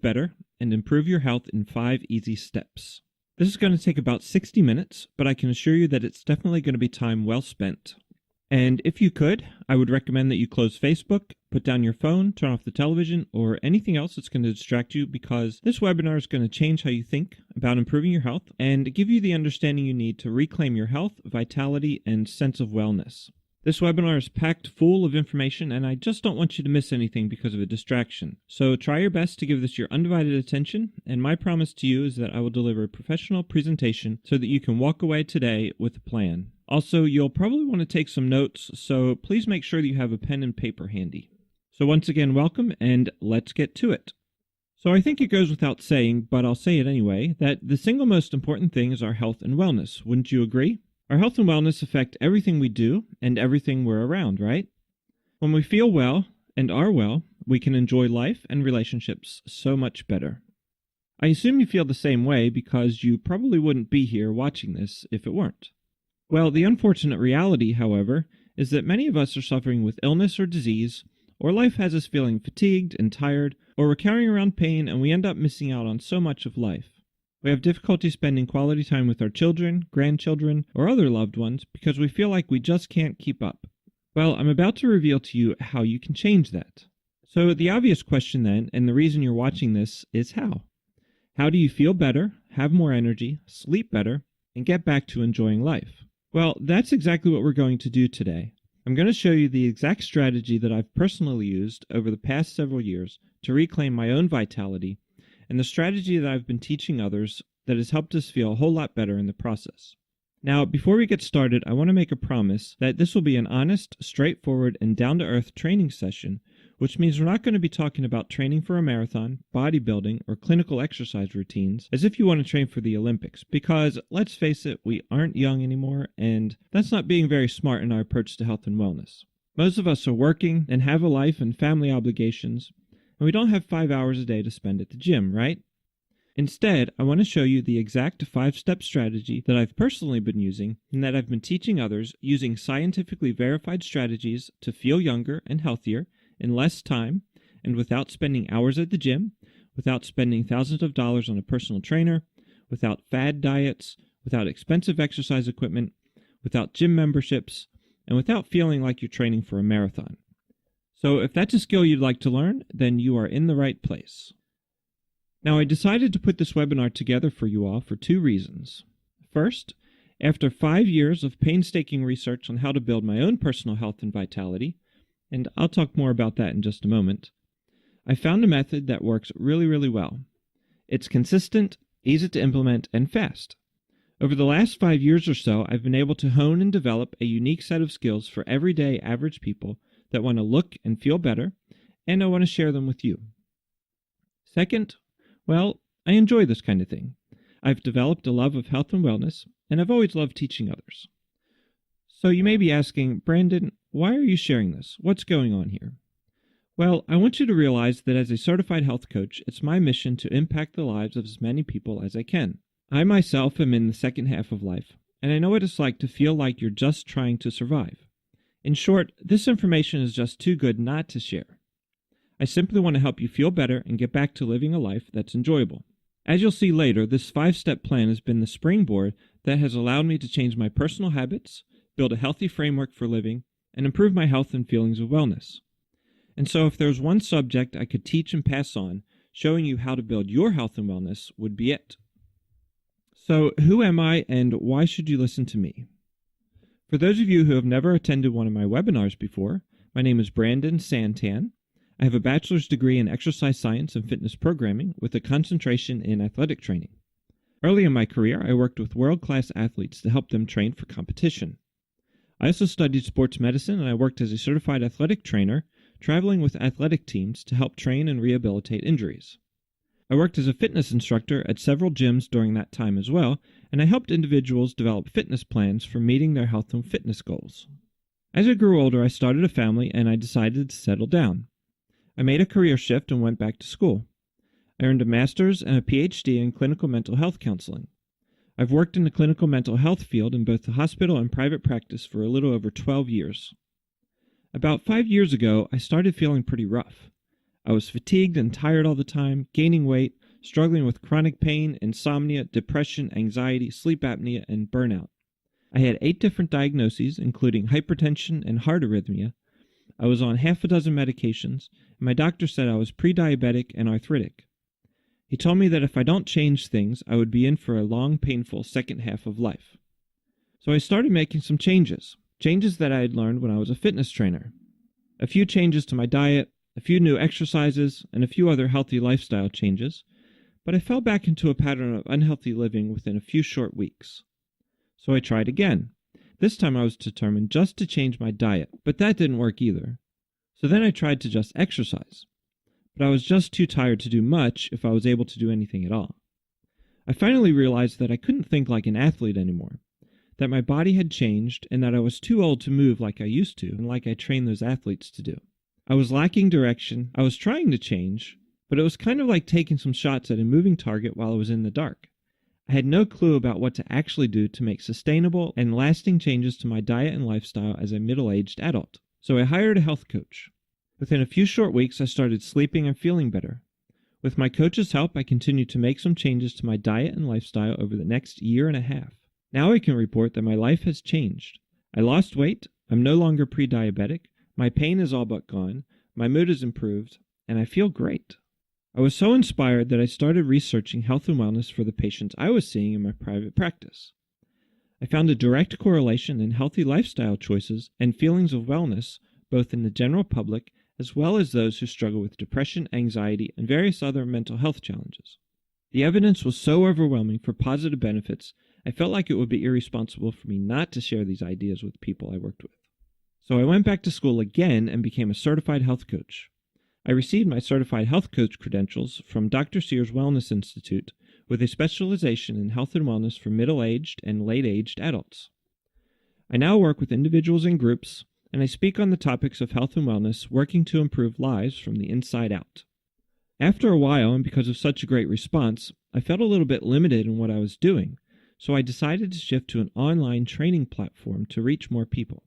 better and improve your health in 5 easy steps. This is going to take about 60 minutes, but I can assure you that it's definitely going to be time well spent. And if you could, I would recommend that you close Facebook, put down your phone, turn off the television, or anything else that's going to distract you, because this webinar is going to change how you think about improving your health and give you the understanding you need to reclaim your health, vitality, and sense of wellness. This webinar is packed full of information, and I just don't want you to miss anything because of a distraction. So try your best to give this your undivided attention, and my promise to you is that I will deliver a professional presentation so that you can walk away today with a plan. Also, you'll probably want to take some notes, so please make sure that you have a pen and paper handy. So once again, welcome, and let's get to it. So I think it goes without saying, but I'll say it anyway, that the single most important thing is our health and wellness. Wouldn't you agree? Our health and wellness affect everything we do and everything we're around, right? When we feel well and are well, we can enjoy life and relationships so much better. I assume you feel the same way because you probably wouldn't be here watching this if it weren't. Well, the unfortunate reality, however, is that many of us are suffering with illness or disease, or life has us feeling fatigued and tired, or we're carrying around pain and we end up missing out on so much of life. We have difficulty spending quality time with our children, grandchildren, or other loved ones because we feel like we just can't keep up. Well, I'm about to reveal to you how you can change that. So the obvious question then, and the reason you're watching this, is how? How do you feel better, have more energy, sleep better, and get back to enjoying life? Well, that's exactly what we're going to do today. I'm going to show you the exact strategy that I've personally used over the past several years to reclaim my own vitality, and the strategy that I've been teaching others that has helped us feel a whole lot better in the process. Now, before we get started, I want to make a promise that this will be an honest, straightforward, and down-to-earth training session, which means we're not going to be talking about training for a marathon, bodybuilding, or clinical exercise routines as if you want to train for the Olympics, because, let's face it, we aren't young anymore, and that's not being very smart in our approach to health and wellness. Most of us are working and have a life and family obligations, and we don't have 5 hours a day to spend at the gym, right? Instead, I want to show you the exact 5-step strategy that I've personally been using and that I've been teaching others using scientifically verified strategies to feel younger and healthier in less time and without spending hours at the gym, without spending thousands of dollars on a personal trainer, without fad diets, without expensive exercise equipment, without gym memberships, and without feeling like you're training for a marathon. So if that's a skill you'd like to learn, then you are in the right place. Now, I decided to put this webinar together for you all for 2 reasons. First, after 5 years of painstaking research on how to build my own personal health and vitality, and I'll talk more about that in just a moment, I found a method that works really, really well. It's consistent, easy to implement, and fast. Over the last 5 years or so, I've been able to hone and develop a unique set of skills for everyday average people that want to look and feel better, and I want to share them with you. Second, well, I enjoy this kind of thing. I've developed a love of health and wellness, and I've always loved teaching others. So you may be asking, Brandon, why are you sharing this? What's going on here? Well, I want you to realize that as a certified health coach, it's my mission to impact the lives of as many people as I can. I myself am in the second half of life, and I know what it's like to feel like you're just trying to survive. In short, this information is just too good not to share. I simply want to help you feel better and get back to living a life that's enjoyable. As you'll see later, this 5-step plan has been the springboard that has allowed me to change my personal habits, build a healthy framework for living, and improve my health and feelings of wellness. And so if there's one subject I could teach and pass on, showing you how to build your health and wellness would be it. So who am I and why should you listen to me? For those of you who have never attended one of my webinars before, my name is Brandon Santan. I have a bachelor's degree in exercise science and fitness programming with a concentration in athletic training. Early in my career, I worked with world-class athletes to help them train for competition. I also studied sports medicine, and I worked as a certified athletic trainer, traveling with athletic teams to help train and rehabilitate injuries. I worked as a fitness instructor at several gyms during that time as well, and I helped individuals develop fitness plans for meeting their health and fitness goals. As I grew older, I started a family, and I decided to settle down. I made a career shift and went back to school. I earned a master's and a PhD in clinical mental health counseling. I've worked in the clinical mental health field in both the hospital and private practice for a little over 12 years. About 5 years ago, I started feeling pretty rough. I was fatigued and tired all the time, gaining weight, struggling with chronic pain, insomnia, depression, anxiety, sleep apnea, and burnout. I had 8 different diagnoses, including hypertension and heart arrhythmia. I was on half a dozen medications, and my doctor said I was pre-diabetic and arthritic. He told me that if I don't change things, I would be in for a long, painful second half of life. So I started making some changes that I had learned when I was a fitness trainer. A few changes to my diet, a few new exercises, and a few other healthy lifestyle changes, but I fell back into a pattern of unhealthy living within a few short weeks. So I tried again. This time I was determined just to change my diet, but that didn't work either. So then I tried to just exercise. But I was just too tired to do much if I was able to do anything at all. I finally realized that I couldn't think like an athlete anymore, that my body had changed and that I was too old to move like I used to and like I trained those athletes to do. I was lacking direction, I was trying to change, but it was kind of like taking some shots at a moving target while I was in the dark. I had no clue about what to actually do to make sustainable and lasting changes to my diet and lifestyle as a middle-aged adult. So I hired a health coach. Within a few short weeks, I started sleeping and feeling better. With my coach's help, I continued to make some changes to my diet and lifestyle over the next year and a half. Now I can report that my life has changed. I lost weight, I'm no longer pre-diabetic, my pain is all but gone, my mood is improved, and I feel great. I was so inspired that I started researching health and wellness for the patients I was seeing in my private practice. I found a direct correlation in healthy lifestyle choices and feelings of wellness, both in the general public as well as those who struggle with depression, anxiety, and various other mental health challenges. The evidence was so overwhelming for positive benefits, I felt like it would be irresponsible for me not to share these ideas with people I worked with. So I went back to school again and became a certified health coach. I received my certified health coach credentials from Dr. Sears Wellness Institute with a specialization in health and wellness for middle-aged and late-aged adults. I now work with individuals and groups, and I speak on the topics of health and wellness, working to improve lives from the inside out. After a while, and because of such a great response, I felt a little bit limited in what I was doing, so I decided to shift to an online training platform to reach more people.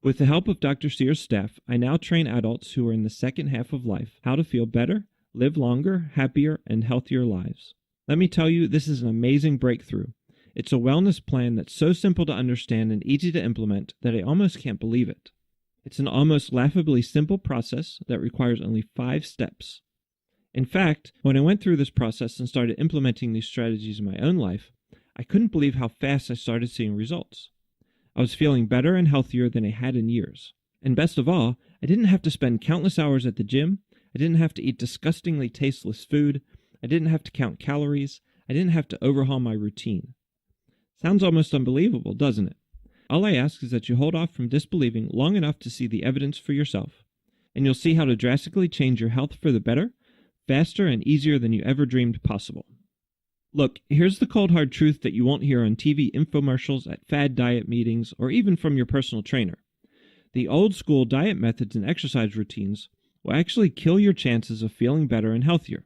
With the help of Dr. Sears' staff, I now train adults who are in the second half of life how to feel better, live longer, happier, and healthier lives. Let me tell you, this is an amazing breakthrough. It's a wellness plan that's so simple to understand and easy to implement that I almost can't believe it. It's an almost laughably simple process that requires only 5 steps. In fact, when I went through this process and started implementing these strategies in my own life, I couldn't believe how fast I started seeing results. I was feeling better and healthier than I had in years. And best of all, I didn't have to spend countless hours at the gym, I didn't have to eat disgustingly tasteless food, I didn't have to count calories, I didn't have to overhaul my routine. Sounds almost unbelievable, doesn't it? All I ask is that you hold off from disbelieving long enough to see the evidence for yourself, and you'll see how to drastically change your health for the better, faster and easier than you ever dreamed possible. Look, here's the cold hard truth that you won't hear on TV infomercials, at fad diet meetings, or even from your personal trainer. The old school diet methods and exercise routines will actually kill your chances of feeling better and healthier.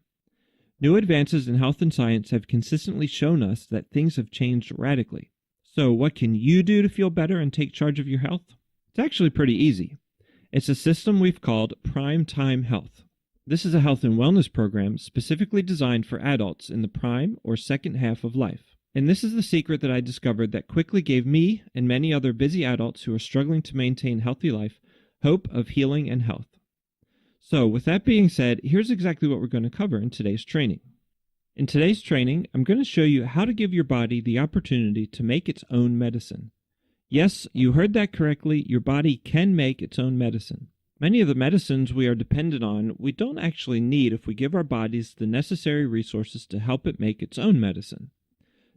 New advances in health and science have consistently shown us that things have changed radically. So what can you do to feel better and take charge of your health? It's actually pretty easy. It's a system we've called Prime Time Health. This is a health and wellness program specifically designed for adults in the prime or second half of life. And this is the secret that I discovered that quickly gave me and many other busy adults who are struggling to maintain healthy life hope of healing and health. So with that being said, here's exactly what we're going to cover in today's training. In today's training, I'm going to show you how to give your body the opportunity to make its own medicine. Yes, you heard that correctly. Your body can make its own medicine. Many of the medicines we are dependent on, we don't actually need if we give our bodies the necessary resources to help it make its own medicine.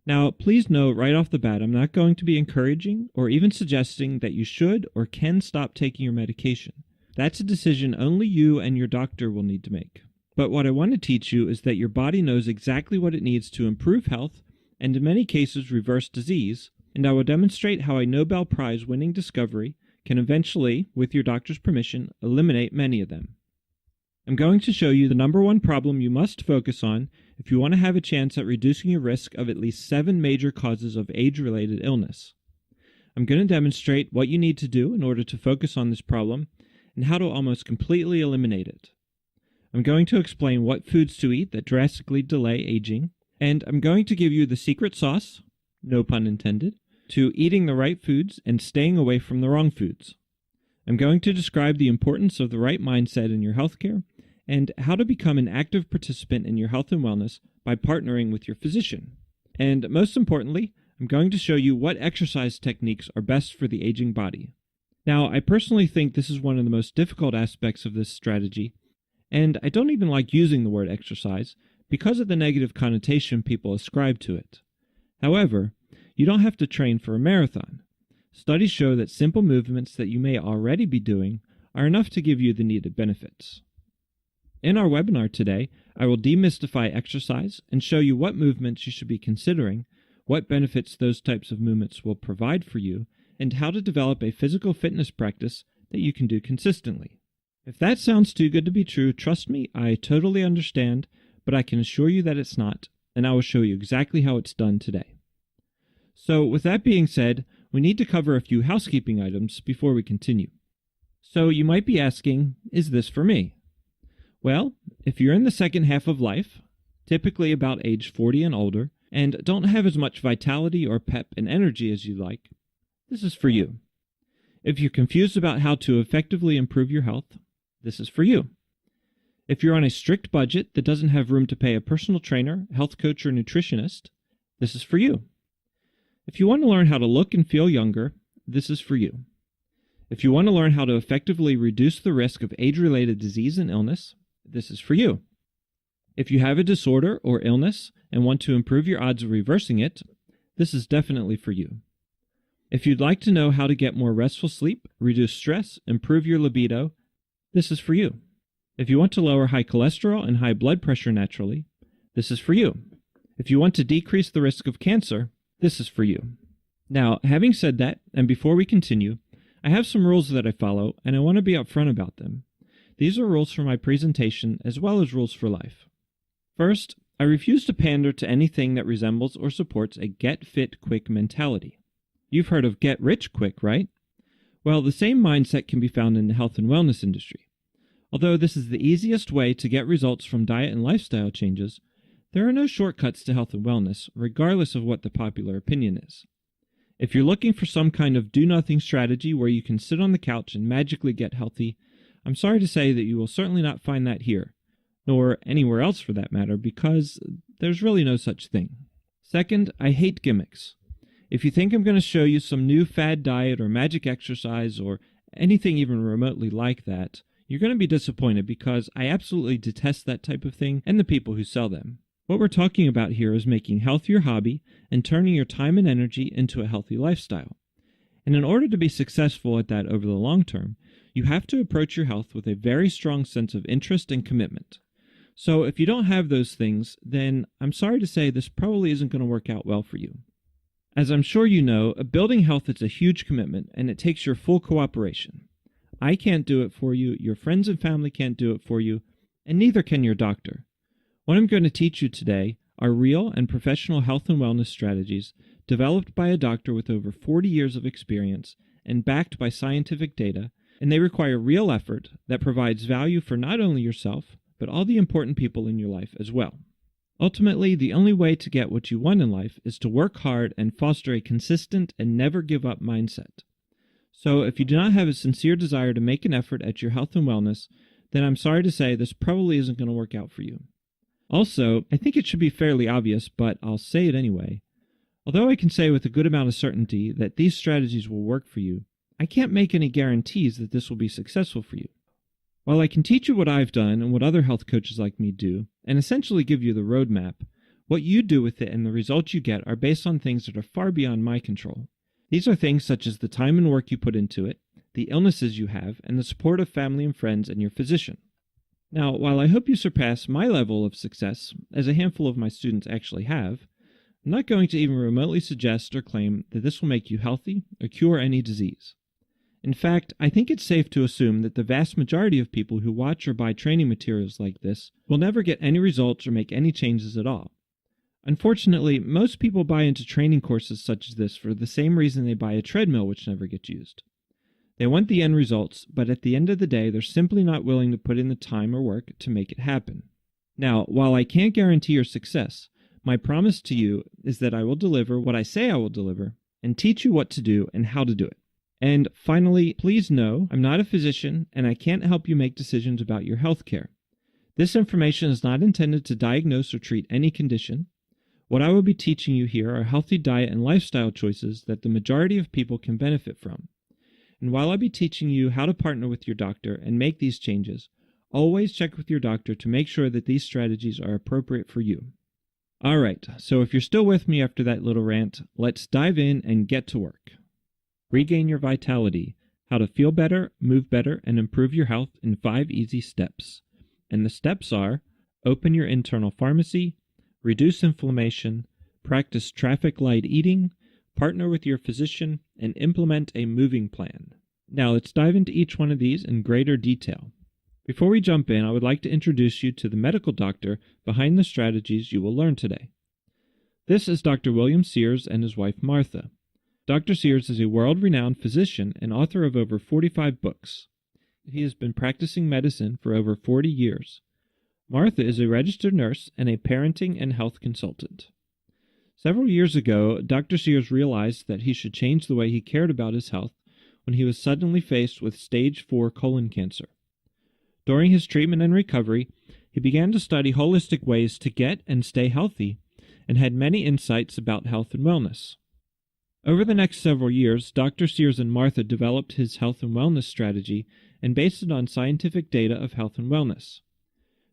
Now, please note right off the bat, I'm not going to be encouraging or even suggesting that you should or can stop taking your medication. That's a decision only you and your doctor will need to make. But what I want to teach you is that your body knows exactly what it needs to improve health and in many cases reverse disease, and I will demonstrate how a Nobel Prize winning discovery can eventually, with your doctor's permission, eliminate many of them. I'm going to show you the number one problem you must focus on if you want to have a chance at reducing your risk of at least 7 major causes of age-related illness. I'm going to demonstrate what you need to do in order to focus on this problem and how to almost completely eliminate it. I'm going to explain what foods to eat that drastically delay aging, and I'm going to give you the secret sauce, no pun intended, to eating the right foods and staying away from the wrong foods. I'm going to describe the importance of the right mindset in your healthcare and how to become an active participant in your health and wellness by partnering with your physician. And most importantly, I'm going to show you what exercise techniques are best for the aging body. Now, I personally think this is one of the most difficult aspects of this strategy, and I don't even like using the word exercise because of the negative connotation people ascribe to it. However, you don't have to train for a marathon. Studies show that simple movements that you may already be doing are enough to give you the needed benefits. In our webinar today, I will demystify exercise and show you what movements you should be considering, what benefits those types of movements will provide for you, and how to develop a physical fitness practice that you can do consistently. If that sounds too good to be true, trust me, I totally understand, but I can assure you that it's not, and I will show you exactly how it's done today. So, with that being said, we need to cover a few housekeeping items before we continue. So, you might be asking, is this for me? Well, if you're in the second half of life, typically about age 40 and older, and don't have as much vitality or pep and energy as you like, this is for you. If you're confused about how to effectively improve your health, this is for you. If you're on a strict budget that doesn't have room to pay a personal trainer, health coach, or nutritionist, this is for you. If you want to learn how to look and feel younger, this is for you. If you want to learn how to effectively reduce the risk of age-related disease and illness, this is for you. If you have a disorder or illness and want to improve your odds of reversing it, this is definitely for you. If you'd like to know how to get more restful sleep, reduce stress, improve your libido, this is for you. If you want to lower high cholesterol and high blood pressure naturally, this is for you. If you want to decrease the risk of cancer, this is for you. Now, having said that, and before we continue, I have some rules that I follow, and I want to be upfront about them. These are rules for my presentation as well as rules for life. First, I refuse to pander to anything that resembles or supports a get-fit-quick mentality. You've heard of get-rich-quick, right? Well, the same mindset can be found in the health and wellness industry. Although this is the easiest way to get results from diet and lifestyle changes, there are no shortcuts to health and wellness, regardless of what the popular opinion is. If you're looking for some kind of do-nothing strategy where you can sit on the couch and magically get healthy, I'm sorry to say that you will certainly not find that here, nor anywhere else for that matter, because there's really no such thing. Second, I hate gimmicks. If you think I'm going to show you some new fad diet or magic exercise or anything even remotely like that, you're going to be disappointed because I absolutely detest that type of thing and the people who sell them. What we're talking about here is making health your hobby and turning your time and energy into a healthy lifestyle. And in order to be successful at that over the long term, you have to approach your health with a very strong sense of interest and commitment. So if you don't have those things, then I'm sorry to say this probably isn't going to work out well for you. As I'm sure you know, building health is a huge commitment and it takes your full cooperation. I can't do it for you, your friends and family can't do it for you, and neither can your doctor. What I'm going to teach you today are real and professional health and wellness strategies developed by a doctor with over 40 years of experience and backed by scientific data, and they require real effort that provides value for not only yourself, but all the important people in your life as well. Ultimately, the only way to get what you want in life is to work hard and foster a consistent and never give up mindset. So if you do not have a sincere desire to make an effort at your health and wellness, then I'm sorry to say this probably isn't going to work out for you. Also, I think it should be fairly obvious, but I'll say it anyway. Although I can say with a good amount of certainty that these strategies will work for you, I can't make any guarantees that this will be successful for you. While I can teach you what I've done and what other health coaches like me do, and essentially give you the roadmap, what you do with it and the results you get are based on things that are far beyond my control. These are things such as the time and work you put into it, the illnesses you have, and the support of family and friends and your physician. Now, while I hope you surpass my level of success, as a handful of my students actually have, I'm not going to even remotely suggest or claim that this will make you healthy or cure any disease. In fact, I think it's safe to assume that the vast majority of people who watch or buy training materials like this will never get any results or make any changes at all. Unfortunately, most people buy into training courses such as this for the same reason they buy a treadmill which never gets used. They want the end results, but at the end of the day, they're simply not willing to put in the time or work to make it happen. Now, while I can't guarantee your success, my promise to you is that I will deliver what I say I will deliver and teach you what to do and how to do it. And finally, please know I'm not a physician and I can't help you make decisions about your health care. This information is not intended to diagnose or treat any condition. What I will be teaching you here are healthy diet and lifestyle choices that the majority of people can benefit from. And while I'll be teaching you how to partner with your doctor and make these changes, always check with your doctor to make sure that these strategies are appropriate for you. Alright, so if you're still with me after that little rant, let's dive in and get to work. Regain your vitality, how to feel better, move better, and improve your health in 5 easy steps. And the steps are: open your internal pharmacy, reduce inflammation, practice traffic light eating, partner with your physician, and implement a moving plan. Now let's dive into each one of these in greater detail. Before we jump in, I would like to introduce you to the medical doctor behind the strategies you will learn today. This is Dr. William Sears and his wife Martha. Dr. Sears is a world-renowned physician and author of over 45 books. He has been practicing medicine for over 40 years. Martha is a registered nurse and a parenting and health consultant. Several years ago, Dr. Sears realized that he should change the way he cared about his health when he was suddenly faced with stage 4 colon cancer. During his treatment and recovery, he began to study holistic ways to get and stay healthy and had many insights about health and wellness. Over the next several years, Dr. Sears and Martha developed his health and wellness strategy and based it on scientific data of health and wellness.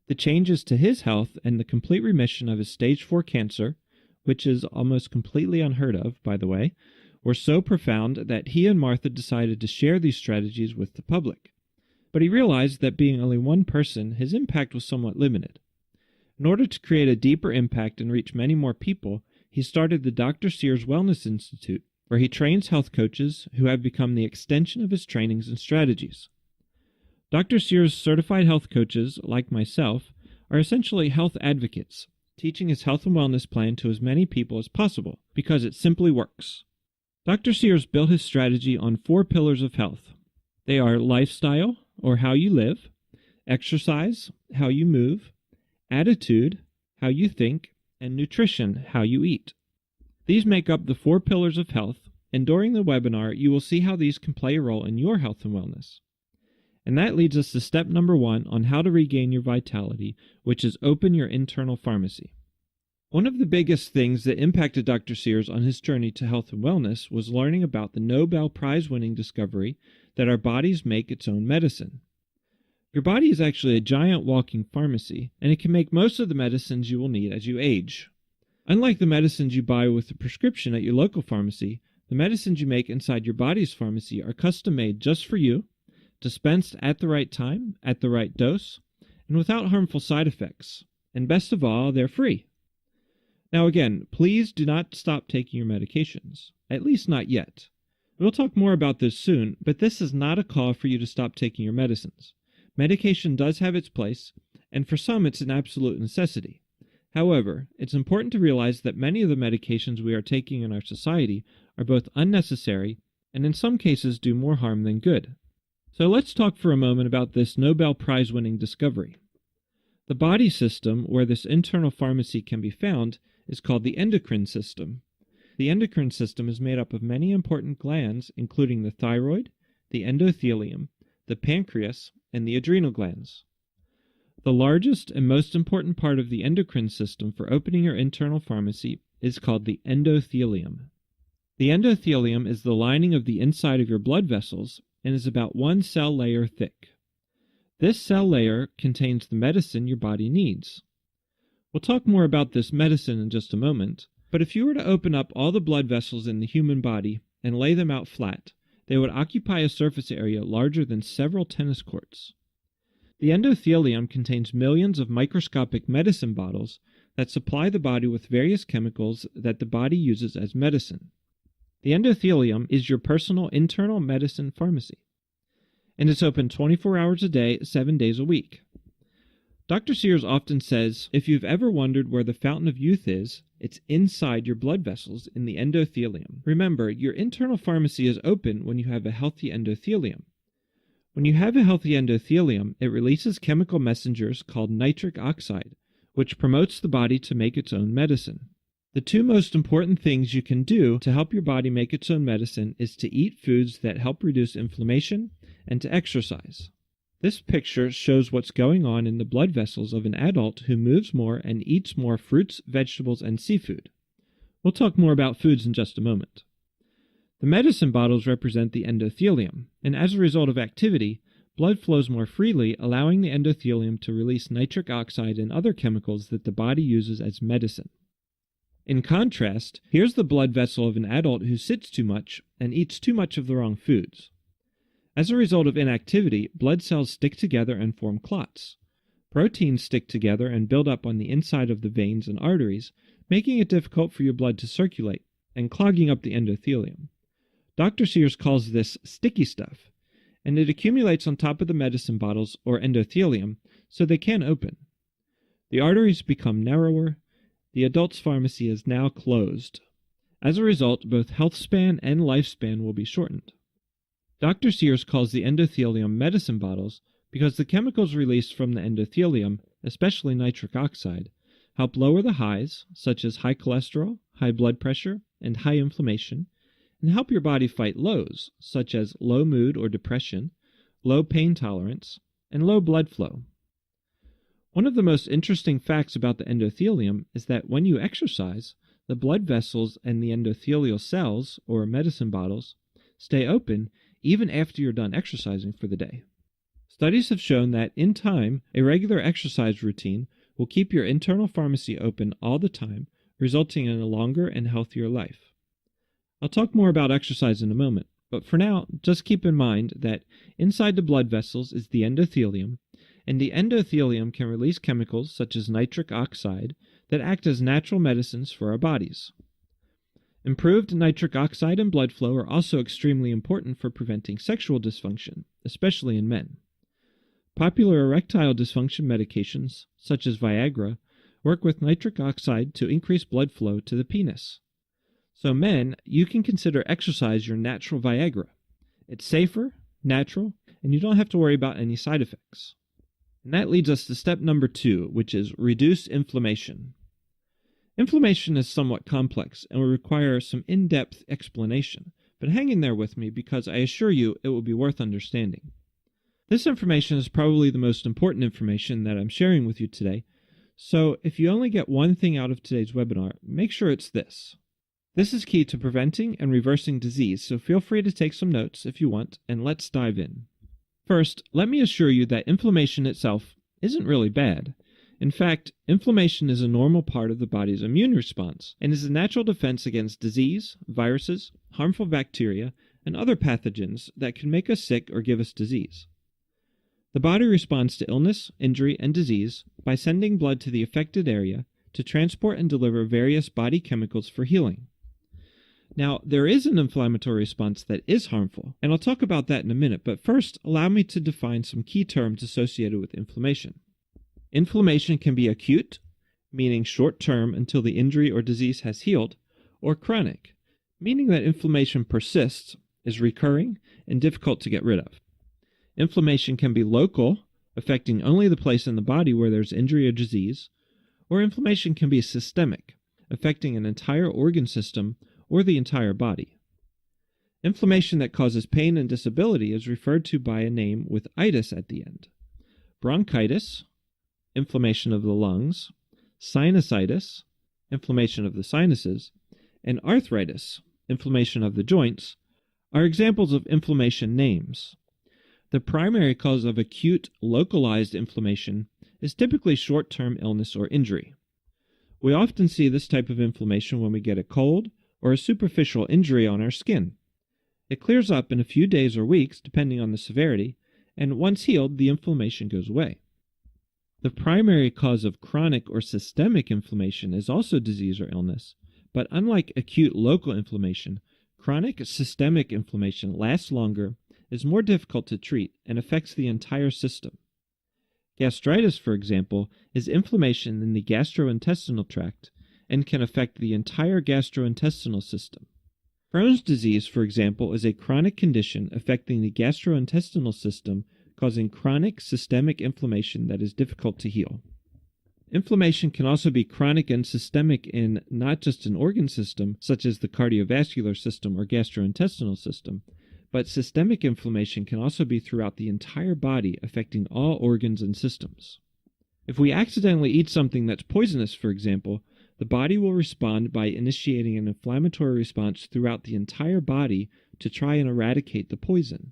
The changes to his health and the complete remission of his stage 4 cancer, which is almost completely unheard of, by the way, were so profound that he and Martha decided to share these strategies with the public. But he realized that being only one person, his impact was somewhat limited. In order to create a deeper impact and reach many more people, he started the Dr. Sears Wellness Institute, where he trains health coaches who have become the extension of his trainings and strategies. Dr. Sears' certified health coaches, like myself, are essentially health advocates, teaching his health and wellness plan to as many people as possible, because it simply works. Dr. Sears built his strategy on 4 pillars of health. They are lifestyle, or how you live, exercise, how you move, attitude, how you think, and nutrition, how you eat. These make up the 4 pillars of health, and during the webinar, you will see how these can play a role in your health and wellness. And that leads us to step number 1 on how to regain your vitality, which is open your internal pharmacy. One of the biggest things that impacted Dr. Sears on his journey to health and wellness was learning about the Nobel Prize-winning discovery that our bodies make its own medicine. Your body is actually a giant walking pharmacy, and it can make most of the medicines you will need as you age. Unlike the medicines you buy with a prescription at your local pharmacy, the medicines you make inside your body's pharmacy are custom-made just for you, dispensed at the right time, at the right dose, and without harmful side effects. And best of all, they're free. Now again, please do not stop taking your medications, at least not yet. We'll talk more about this soon, but this is not a call for you to stop taking your medicines. Medication does have its place, and for some it's an absolute necessity. However, it's important to realize that many of the medications we are taking in our society are both unnecessary and in some cases do more harm than good. So let's talk for a moment about this Nobel Prize-winning discovery. The body system where this internal pharmacy can be found is called the endocrine system. The endocrine system is made up of many important glands, including the thyroid, the endothelium, the pancreas, and the adrenal glands. The largest and most important part of the endocrine system for opening your internal pharmacy is called the endothelium. The endothelium is the lining of the inside of your blood vessels and is about 1 cell layer thick. This cell layer contains the medicine your body needs. We'll talk more about this medicine in just a moment, but if you were to open up all the blood vessels in the human body and lay them out flat, they would occupy a surface area larger than several tennis courts. The endothelium contains millions of microscopic medicine bottles that supply the body with various chemicals that the body uses as medicine. The endothelium is your personal internal medicine pharmacy, and it's open 24 hours a day, 7 days a week. Dr. Sears often says, if you've ever wondered where the fountain of youth is, it's inside your blood vessels in the endothelium. Remember, your internal pharmacy is open when you have a healthy endothelium. When you have a healthy endothelium, it releases chemical messengers called nitric oxide, which promotes the body to make its own medicine. The two most important things you can do to help your body make its own medicine is to eat foods that help reduce inflammation and to exercise. This picture shows what's going on in the blood vessels of an adult who moves more and eats more fruits, vegetables, and seafood. We'll talk more about foods in just a moment. The medicine bottles represent the endothelium, and as a result of activity, blood flows more freely, allowing the endothelium to release nitric oxide and other chemicals that the body uses as medicine. In contrast, here's the blood vessel of an adult who sits too much and eats too much of the wrong foods. As a result of inactivity, blood cells stick together and form clots. Proteins stick together and build up on the inside of the veins and arteries, making it difficult for your blood to circulate and clogging up the endothelium. Dr. Sears calls this sticky stuff, and it accumulates on top of the medicine bottles or endothelium so they can't open. The arteries become narrower. The adult's pharmacy is now closed. As a result, both health span and lifespan will be shortened. Dr. Sears calls the endothelium medicine bottles because the chemicals released from the endothelium, especially nitric oxide, help lower the highs, such as high cholesterol, high blood pressure, and high inflammation, and help your body fight lows, such as low mood or depression, low pain tolerance, and low blood flow. One of the most interesting facts about the endothelium is that when you exercise, the blood vessels and the endothelial cells, or medicine bottles, stay open even after you're done exercising for the day. Studies have shown that, in time, a regular exercise routine will keep your internal pharmacy open all the time, resulting in a longer and healthier life. I'll talk more about exercise in a moment, but for now, just keep in mind that inside the blood vessels is the endothelium, and the endothelium can release chemicals such as nitric oxide that act as natural medicines for our bodies. Improved nitric oxide and blood flow are also extremely important for preventing sexual dysfunction, especially in men. Popular erectile dysfunction medications, such as Viagra, work with nitric oxide to increase blood flow to the penis. So men, you can consider exercise your natural Viagra. It's safer, natural, and you don't have to worry about any side effects. And that leads us to step number 2, which is reduce inflammation. Inflammation is somewhat complex and will require some in-depth explanation, but hang in there with me because I assure you it will be worth understanding. This information is probably the most important information that I'm sharing with you today, so if you only get one thing out of today's webinar, make sure it's this. This is key to preventing and reversing disease, so feel free to take some notes if you want, and let's dive in. First, let me assure you that inflammation itself isn't really bad. In fact, inflammation is a normal part of the body's immune response and is a natural defense against disease, viruses, harmful bacteria, and other pathogens that can make us sick or give us disease. The body responds to illness, injury, and disease by sending blood to the affected area to transport and deliver various body chemicals for healing. Now, there is an inflammatory response that is harmful, and I'll talk about that in a minute, but first, allow me to define some key terms associated with inflammation. Inflammation can be acute, meaning short-term until the injury or disease has healed, or chronic, meaning that inflammation persists, is recurring, and difficult to get rid of. Inflammation can be local, affecting only the place in the body where there's injury or disease, or inflammation can be systemic, affecting an entire organ system or the entire body. Inflammation that causes pain and disability is referred to by a name with itis at the end. Bronchitis, inflammation of the lungs, sinusitis, inflammation of the sinuses, and arthritis, inflammation of the joints, are examples of inflammation names. The primary cause of acute, localized inflammation is typically short-term illness or injury. We often see this type of inflammation when we get a cold or a superficial injury on our skin. It clears up in a few days or weeks, depending on the severity, and once healed, the inflammation goes away. The primary cause of chronic or systemic inflammation is also disease or illness, but unlike acute local inflammation, chronic systemic inflammation lasts longer, is more difficult to treat, and affects the entire system. Gastritis, for example, is inflammation in the gastrointestinal tract and can affect the entire gastrointestinal system. Crohn's disease, for example, is a chronic condition affecting the gastrointestinal system, causing chronic systemic inflammation that is difficult to heal. Inflammation can also be chronic and systemic in not just an organ system, such as the cardiovascular system or gastrointestinal system, but systemic inflammation can also be throughout the entire body, affecting all organs and systems. If we accidentally eat something that's poisonous, for example, the body will respond by initiating an inflammatory response throughout the entire body to try and eradicate the poison.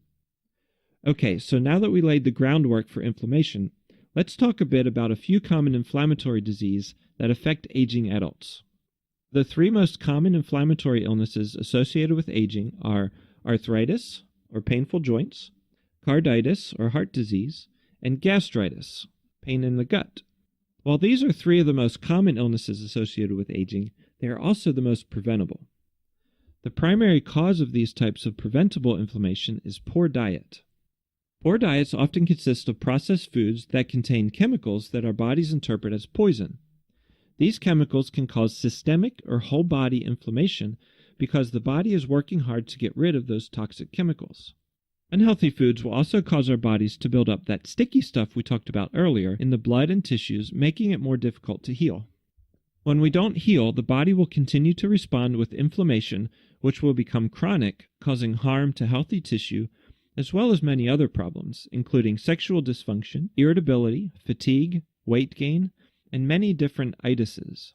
Okay, so now that we laid the groundwork for inflammation, let's talk a bit about a few common inflammatory diseases that affect aging adults. The three most common inflammatory illnesses associated with aging are arthritis, or painful joints, carditis, or heart disease, and gastritis, pain in the gut. While these are three of the most common illnesses associated with aging, they are also the most preventable. The primary cause of these types of preventable inflammation is poor diet. Poor diets often consist of processed foods that contain chemicals that our bodies interpret as poison. These chemicals can cause systemic or whole body inflammation because the body is working hard to get rid of those toxic chemicals. Unhealthy foods will also cause our bodies to build up that sticky stuff we talked about earlier in the blood and tissues, making it more difficult to heal. When we don't heal, the body will continue to respond with inflammation, which will become chronic, causing harm to healthy tissue, as well as many other problems, including sexual dysfunction, irritability, fatigue, weight gain, and many different itises.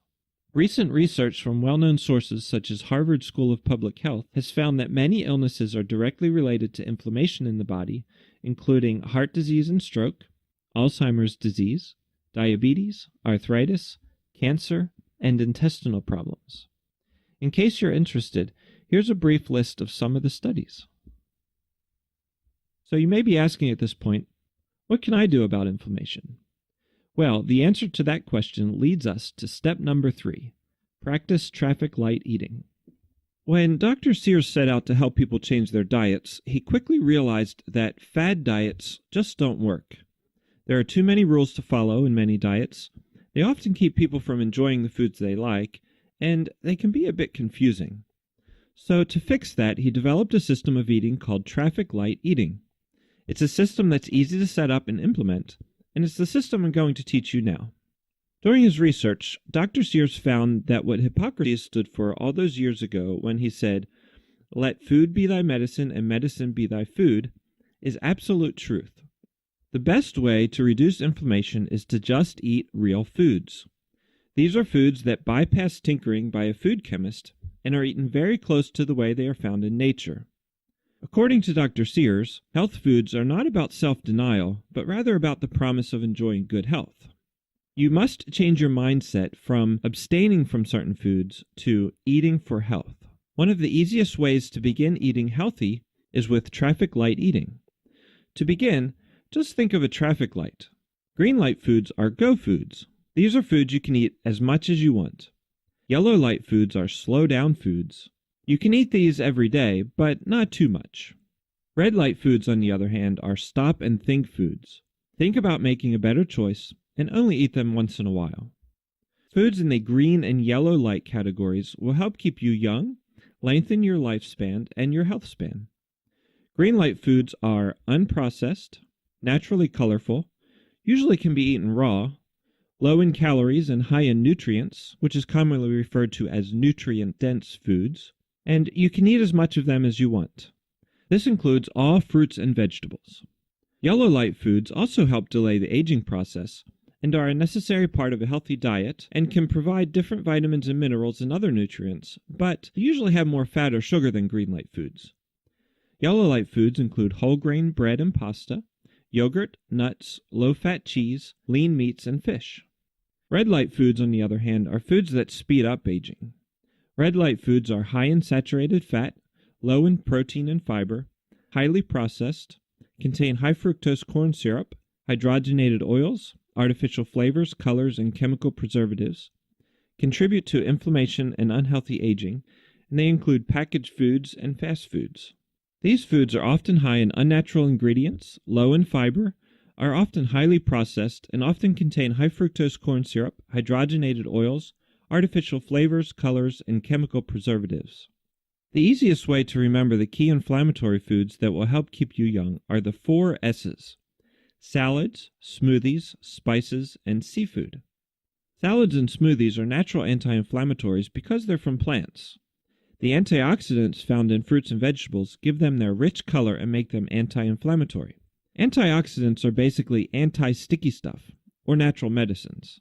Recent research from well-known sources such as Harvard School of Public Health has found that many illnesses are directly related to inflammation in the body, including heart disease and stroke, Alzheimer's disease, diabetes, arthritis, cancer, and intestinal problems. In case you're interested, here's a brief list of some of the studies. So you may be asking at this point, what can I do about inflammation? Well, the answer to that question leads us to step number 3, practice traffic light eating. When Dr. Sears set out to help people change their diets, he quickly realized that fad diets just don't work. There are too many rules to follow in many diets. They often keep people from enjoying the foods they like, and they can be a bit confusing. So to fix that, he developed a system of eating called traffic light eating. It's a system that's easy to set up and implement, and it's the system I'm going to teach you now. During his research, Dr. Sears found that what Hippocrates stood for all those years ago when he said, "Let food be thy medicine and medicine be thy food," is absolute truth. The best way to reduce inflammation is to just eat real foods. These are foods that bypass tinkering by a food chemist and are eaten very close to the way they are found in nature. According to Dr. Sears, health foods are not about self-denial, but rather about the promise of enjoying good health. You must change your mindset from abstaining from certain foods to eating for health. One of the easiest ways to begin eating healthy is with traffic light eating. To begin, just think of a traffic light. Green light foods are go foods. These are foods you can eat as much as you want. Yellow light foods are slow down foods. You can eat these every day, but not too much. Red light foods, on the other hand, are stop and think foods. Think about making a better choice and only eat them once in a while. Foods in the green and yellow light categories will help keep you young, lengthen your lifespan, and your health span. Green light foods are unprocessed, naturally colorful, usually can be eaten raw, low in calories and high in nutrients, which is commonly referred to as nutrient-dense foods, and you can eat as much of them as you want. This includes all fruits and vegetables. Yellow light foods also help delay the aging process and are a necessary part of a healthy diet and can provide different vitamins and minerals and other nutrients, but they usually have more fat or sugar than green light foods. Yellow light foods include whole grain bread and pasta, yogurt, nuts, low-fat cheese, lean meats, and fish. Red light foods, on the other hand, are foods that speed up aging. Red light foods are high in saturated fat, low in protein and fiber, highly processed, contain high fructose corn syrup, hydrogenated oils, artificial flavors, colors, and chemical preservatives, contribute to inflammation and unhealthy aging, and they include packaged foods and fast foods. These foods are often high in unnatural ingredients, low in fiber, are often highly processed and often contain high fructose corn syrup, hydrogenated oils, artificial flavors, colors, and chemical preservatives. The easiest way to remember the key inflammatory foods that will help keep you young are the 4 S's: salads, smoothies, spices, and seafood. Salads and smoothies are natural anti-inflammatories because they're from plants. The antioxidants found in fruits and vegetables give them their rich color and make them anti-inflammatory. Antioxidants are basically anti-sticky stuff, or natural medicines.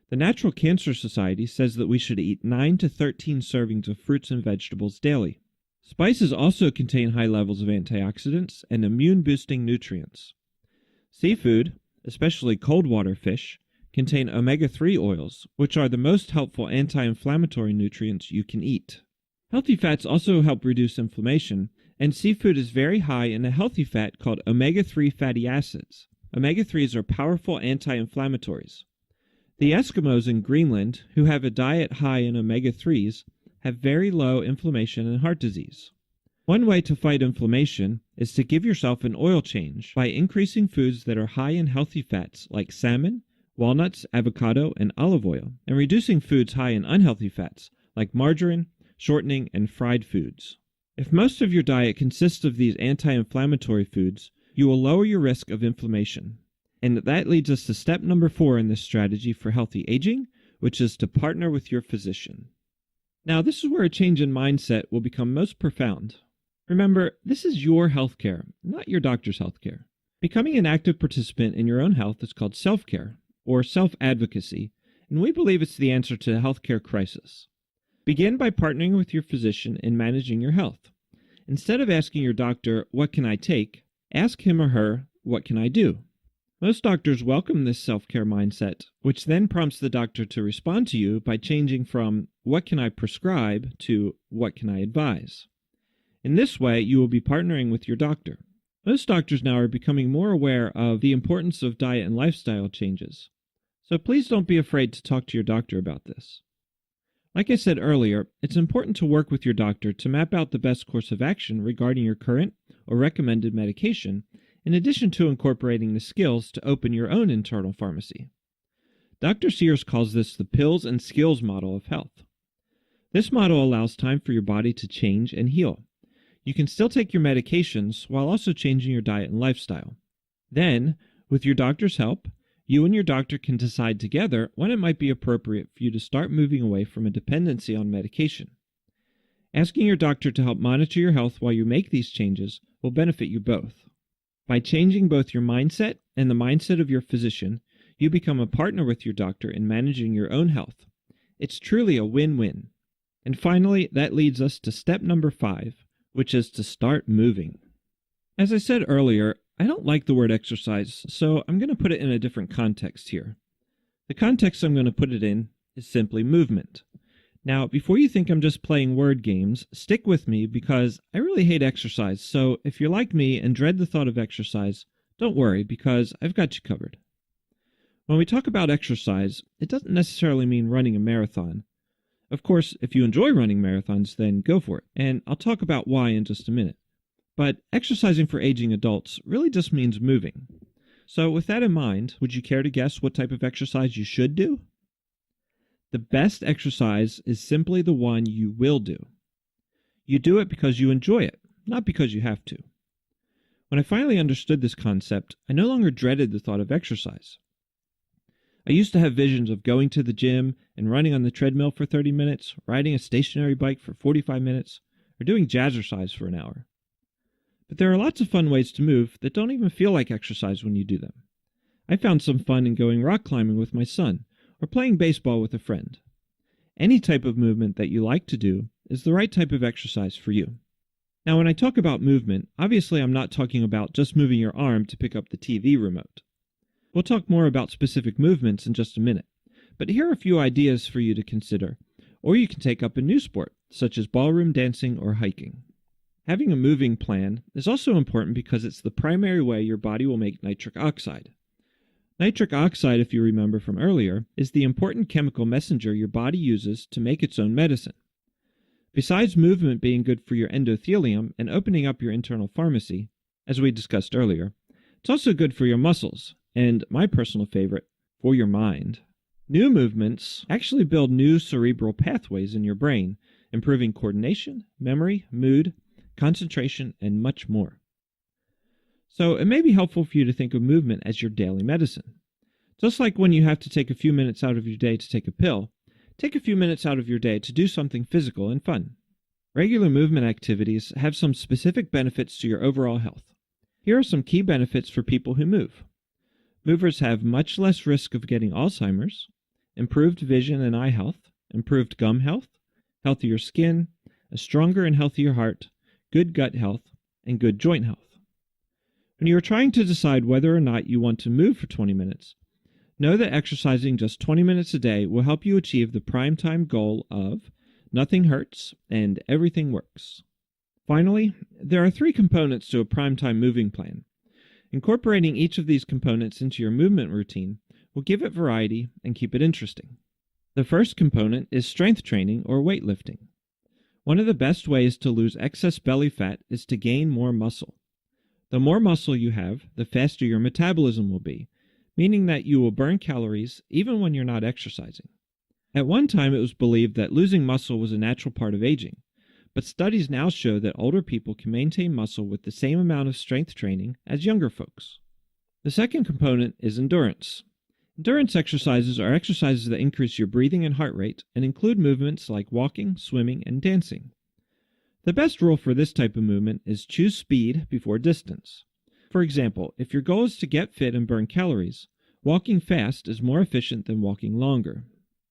The Natural Cancer Society says that we should eat 9 to 13 servings of fruits and vegetables daily. Spices also contain high levels of antioxidants and immune-boosting nutrients. Seafood, especially cold water fish, contain omega-3 oils, which are the most helpful anti-inflammatory nutrients you can eat. Healthy fats also help reduce inflammation, and seafood is very high in a healthy fat called omega-3 fatty acids. Omega-3s are powerful anti-inflammatories. The Eskimos in Greenland, who have a diet high in omega-3s, have very low inflammation and heart disease. One way to fight inflammation is to give yourself an oil change by increasing foods that are high in healthy fats like salmon, walnuts, avocado, and olive oil, and reducing foods high in unhealthy fats like margarine, shortening, and fried foods. If most of your diet consists of these anti-inflammatory foods, you will lower your risk of inflammation. And that leads us to step number 4 in this strategy for healthy aging, which is to partner with your physician. Now, this is where a change in mindset will become most profound. Remember, this is your healthcare, not your doctor's healthcare. Becoming an active participant in your own health is called self-care, or self-advocacy, and we believe it's the answer to the healthcare crisis. Begin by partnering with your physician in managing your health. Instead of asking your doctor, "What can I take?" ask him or her, "What can I do?" Most doctors welcome this self-care mindset, which then prompts the doctor to respond to you by changing from "What can I prescribe?" to "What can I advise?" In this way, you will be partnering with your doctor. Most doctors now are becoming more aware of the importance of diet and lifestyle changes. So please don't be afraid to talk to your doctor about this. Like I said earlier, it's important to work with your doctor to map out the best course of action regarding your current or recommended medication, in addition to incorporating the skills to open your own internal pharmacy. Dr. Sears calls this the pills and skills model of health. This model allows time for your body to change and heal. You can still take your medications while also changing your diet and lifestyle. Then, with your doctor's help, you and your doctor can decide together when it might be appropriate for you to start moving away from a dependency on medication. Asking your doctor to help monitor your health while you make these changes will benefit you both. By changing both your mindset and the mindset of your physician, you become a partner with your doctor in managing your own health. It's truly a win-win. And finally, that leads us to step number 5, which is to start moving. As I said earlier, I don't like the word exercise, so I'm going to put it in a different context here. The context I'm going to put it in is simply movement. Now, before you think I'm just playing word games, stick with me because I really hate exercise, so if you're like me and dread the thought of exercise, don't worry because I've got you covered. When we talk about exercise, it doesn't necessarily mean running a marathon. Of course, if you enjoy running marathons, then go for it, and I'll talk about why in just a minute. But exercising for aging adults really just means moving. So with that in mind, would you care to guess what type of exercise you should do? The best exercise is simply the one you will do. You do it because you enjoy it, not because you have to. When I finally understood this concept, I no longer dreaded the thought of exercise. I used to have visions of going to the gym and running on the treadmill for 30 minutes, riding a stationary bike for 45 minutes, or doing jazzercise for an hour. But there are lots of fun ways to move that don't even feel like exercise when you do them. I found some fun in going rock climbing with my son, or playing baseball with a friend. Any type of movement that you like to do is the right type of exercise for you. Now, when I talk about movement, obviously I'm not talking about just moving your arm to pick up the TV remote. We'll talk more about specific movements in just a minute, but here are a few ideas for you to consider, or you can take up a new sport, such as ballroom dancing or hiking. Having a moving plan is also important because it's the primary way your body will make nitric oxide. Nitric oxide, if you remember from earlier, is the important chemical messenger your body uses to make its own medicine. Besides movement being good for your endothelium and opening up your internal pharmacy, as we discussed earlier, It's also good for your muscles, and my personal favorite, for your mind. New movements actually build new cerebral pathways in your brain, improving coordination, memory, mood, concentration, and much more. So it may be helpful for you to think of movement as your daily medicine. Just like when you have to take a few minutes out of your day to take a pill, take a few minutes out of your day to do something physical and fun. Regular movement activities have some specific benefits to your overall health. Here are some key benefits for people who move. Movers have much less risk of getting Alzheimer's, improved vision and eye health, improved gum health, healthier skin, a stronger and healthier heart, good gut health, and good joint health. When you are trying to decide whether or not you want to move for 20 minutes, know that exercising just 20 minutes a day will help you achieve the primetime goal of nothing hurts and everything works. Finally, there are 3 components to a primetime moving plan. Incorporating each of these components into your movement routine will give it variety and keep it interesting. The first component is strength training or weightlifting. One of the best ways to lose excess belly fat is to gain more muscle. The more muscle you have, the faster your metabolism will be, meaning that you will burn calories even when you're not exercising. At one time, it was believed that losing muscle was a natural part of aging, but studies now show that older people can maintain muscle with the same amount of strength training as younger folks. The second component is endurance. Endurance exercises are exercises that increase your breathing and heart rate and include movements like walking, swimming, and dancing. The best rule for this type of movement is choose speed before distance. For example, if your goal is to get fit and burn calories, walking fast is more efficient than walking longer.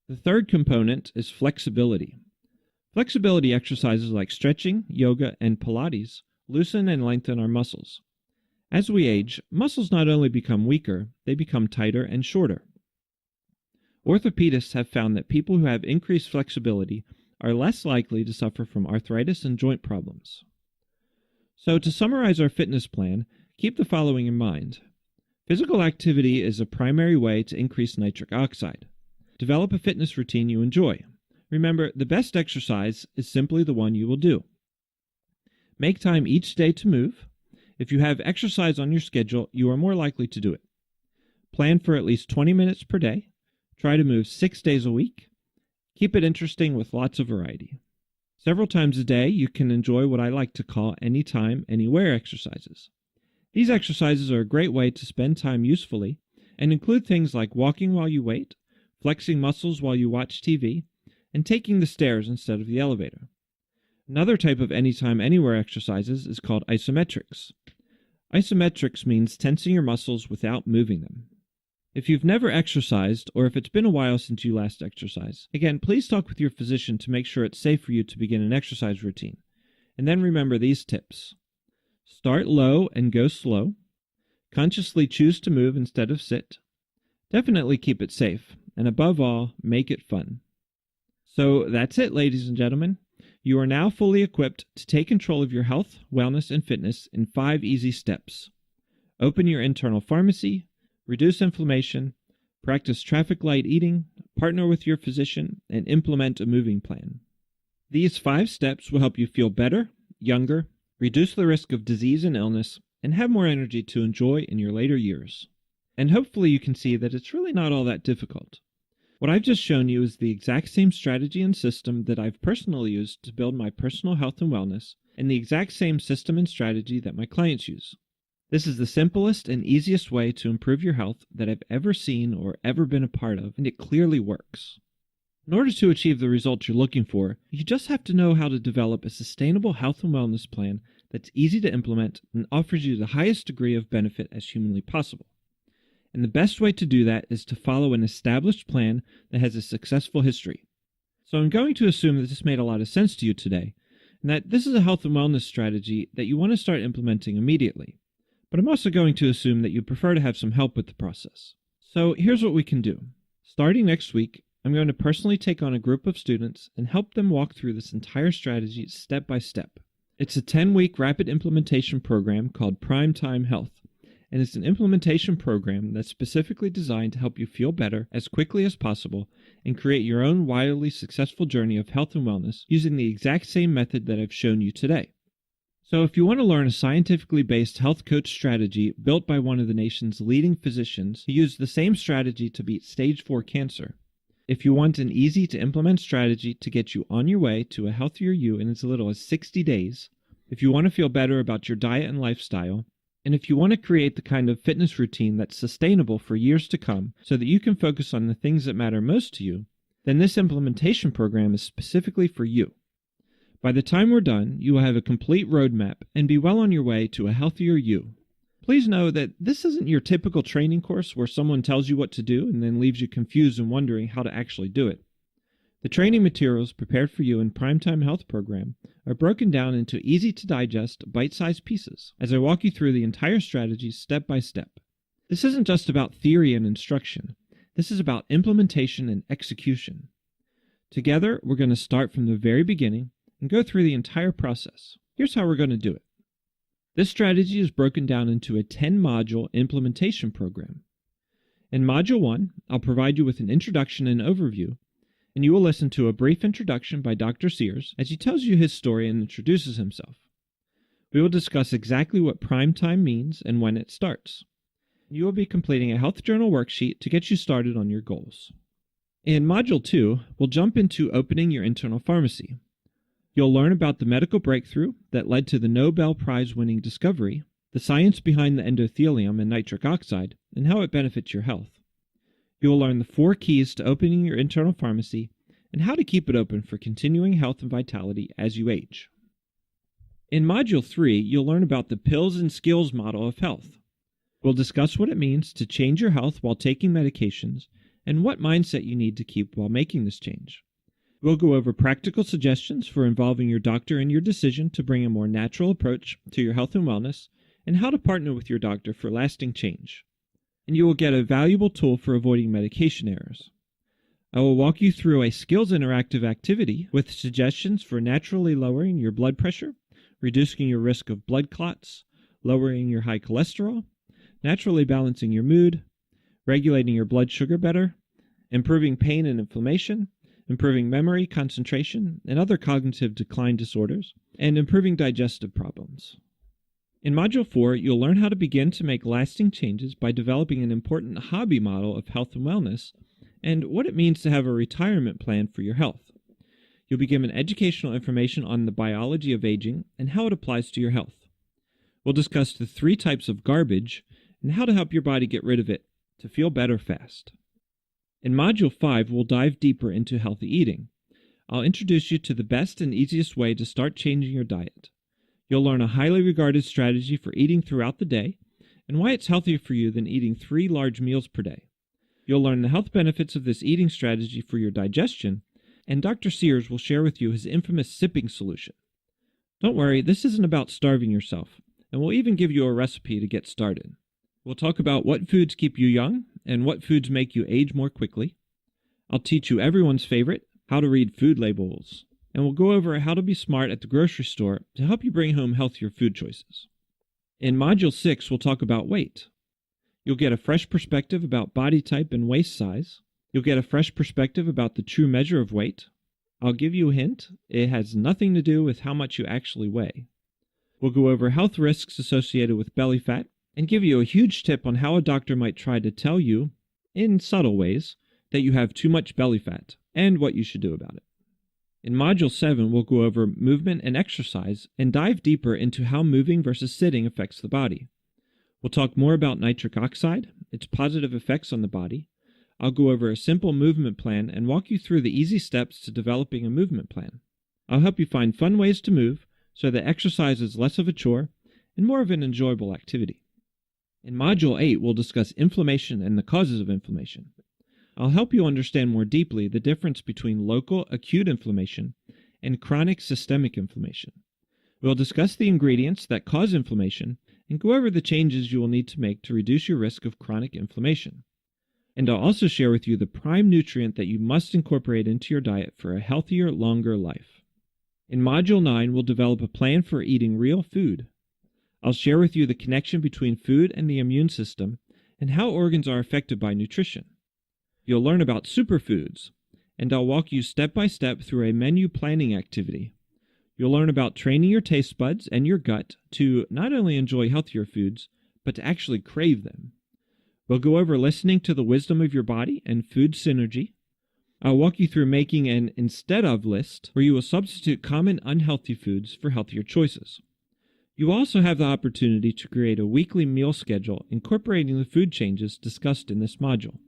The third component is flexibility. Flexibility exercises like stretching, yoga, and Pilates loosen and lengthen our muscles. As we age, muscles not only become weaker, they become tighter and shorter. Orthopedists have found that people who have increased flexibility are less likely to suffer from arthritis and joint problems. So to summarize our fitness plan, keep the following in mind. Physical activity is a primary way to increase nitric oxide. Develop a fitness routine you enjoy. Remember, the best exercise is simply the one you will do. Make time each day to move. If you have exercise on your schedule, you are more likely to do it. Plan for at least 20 minutes per day. Try to move 6 days a week. Keep it interesting with lots of variety. Several times a day, you can enjoy what I like to call anytime, anywhere exercises. These exercises are a great way to spend time usefully and include things like walking while you wait, flexing muscles while you watch TV, and taking the stairs instead of the elevator. Another type of anytime, anywhere exercises is called isometrics. Isometrics means tensing your muscles without moving them. If you've never exercised, or if it's been a while since you last exercised, again, please talk with your physician to make sure it's safe for you to begin an exercise routine. And then remember these tips. Start low and go slow. Consciously choose to move instead of sit. Definitely keep it safe. And above all, make it fun. So that's it, ladies and gentlemen. You are now fully equipped to take control of your health, wellness, and fitness in 5 easy steps. Open your internal pharmacy, reduce inflammation, practice traffic light eating, partner with your physician, and implement a moving plan. These 5 steps will help you feel better, younger, reduce the risk of disease and illness, and have more energy to enjoy in your later years. And hopefully you can see that it's really not all that difficult. What I've just shown you is the exact same strategy and system that I've personally used to build my personal health and wellness, and the exact same system and strategy that my clients use. This is the simplest and easiest way to improve your health that I've ever seen or ever been a part of, and it clearly works. In order to achieve the results you're looking for, you just have to know how to develop a sustainable health and wellness plan that's easy to implement and offers you the highest degree of benefit as humanly possible. And the best way to do that is to follow an established plan that has a successful history. So I'm going to assume that this made a lot of sense to you today, and that this is a health and wellness strategy that you want to start implementing immediately. But I'm also going to assume that you prefer to have some help with the process. So here's what we can do. Starting next week, I'm going to personally take on a group of students and help them walk through this entire strategy step by step. It's a 10-week rapid implementation program called Primetime Health, and it's an implementation program that's specifically designed to help you feel better as quickly as possible and create your own wildly successful journey of health and wellness using the exact same method that I've shown you today. So if you want to learn a scientifically based health coach strategy built by one of the nation's leading physicians who used the same strategy to beat stage 4 cancer, if you want an easy to implement strategy to get you on your way to a healthier you in as little as 60 days, if you want to feel better about your diet and lifestyle, and if you want to create the kind of fitness routine that's sustainable for years to come so that you can focus on the things that matter most to you, then this implementation program is specifically for you. By the time we're done, you will have a complete roadmap and be well on your way to a healthier you. Please know that this isn't your typical training course where someone tells you what to do and then leaves you confused and wondering how to actually do it. The training materials prepared for you in Primetime Health Program are broken down into easy-to-digest, bite-sized pieces as I walk you through the entire strategy step by step. This isn't just about theory and instruction. This is about implementation and execution. Together, we're going to start from the very beginning and go through the entire process. Here's how we're going to do it. This strategy is broken down into a 10-module implementation program. In Module 1, I'll provide you with an introduction and overview, and you will listen to a brief introduction by Dr. Sears as he tells you his story and introduces himself. We will discuss exactly what prime time means and when it starts. You will be completing a health journal worksheet to get you started on your goals. In Module 2, we'll jump into opening your internal pharmacy. You'll learn about the medical breakthrough that led to the Nobel Prize-winning discovery, the science behind the endothelium and nitric oxide, and how it benefits your health. You will learn the 4 keys to opening your internal pharmacy and how to keep it open for continuing health and vitality as you age. In Module 3, you'll learn about the pills and skills model of health. We'll discuss what it means to change your health while taking medications and what mindset you need to keep while making this change. We'll go over practical suggestions for involving your doctor in your decision to bring a more natural approach to your health and wellness, and how to partner with your doctor for lasting change. And you will get a valuable tool for avoiding medication errors. I will walk you through a skills interactive activity with suggestions for naturally lowering your blood pressure, reducing your risk of blood clots, lowering your high cholesterol, naturally balancing your mood, regulating your blood sugar better, improving pain and inflammation, improving memory, concentration, and other cognitive decline disorders, and improving digestive problems. In Module 4, you'll learn how to begin to make lasting changes by developing an important hobby model of health and wellness, and what it means to have a retirement plan for your health. You'll be given educational information on the biology of aging and how it applies to your health. We'll discuss the 3 types of garbage and how to help your body get rid of it to feel better fast. In Module 5, we'll dive deeper into healthy eating. I'll introduce you to the best and easiest way to start changing your diet. You'll learn a highly regarded strategy for eating throughout the day and why it's healthier for you than eating 3 large meals per day. You'll learn the health benefits of this eating strategy for your digestion, and Dr. Sears will share with you his infamous sipping solution. Don't worry, this isn't about starving yourself, and we'll even give you a recipe to get started. We'll talk about what foods keep you young and what foods make you age more quickly. I'll teach you everyone's favorite, how to read food labels. And we'll go over how to be smart at the grocery store to help you bring home healthier food choices. In Module 6, we'll talk about weight. You'll get a fresh perspective about body type and waist size. You'll get a fresh perspective about the true measure of weight. I'll give you a hint, it has nothing to do with how much you actually weigh. We'll go over health risks associated with belly fat, and give you a huge tip on how a doctor might try to tell you, in subtle ways, that you have too much belly fat, and what you should do about it. In Module 7, we'll go over movement and exercise, and dive deeper into how moving versus sitting affects the body. We'll talk more about nitric oxide, its positive effects on the body. I'll go over a simple movement plan and walk you through the easy steps to developing a movement plan. I'll help you find fun ways to move, so that exercise is less of a chore, and more of an enjoyable activity. In Module 8, we'll discuss inflammation and the causes of inflammation. I'll help you understand more deeply the difference between local acute inflammation and chronic systemic inflammation. We'll discuss the ingredients that cause inflammation and go over the changes you will need to make to reduce your risk of chronic inflammation. And I'll also share with you the prime nutrient that you must incorporate into your diet for a healthier, longer life. In Module 9, we'll develop a plan for eating real food. I'll share with you the connection between food and the immune system and how organs are affected by nutrition. You'll learn about superfoods, and I'll walk you step by step through a menu planning activity. You'll learn about training your taste buds and your gut to not only enjoy healthier foods, but to actually crave them. We'll go over listening to the wisdom of your body and food synergy. I'll walk you through making an instead of list where you will substitute common unhealthy foods for healthier choices. You also have the opportunity to create a weekly meal schedule incorporating the food changes discussed in this module.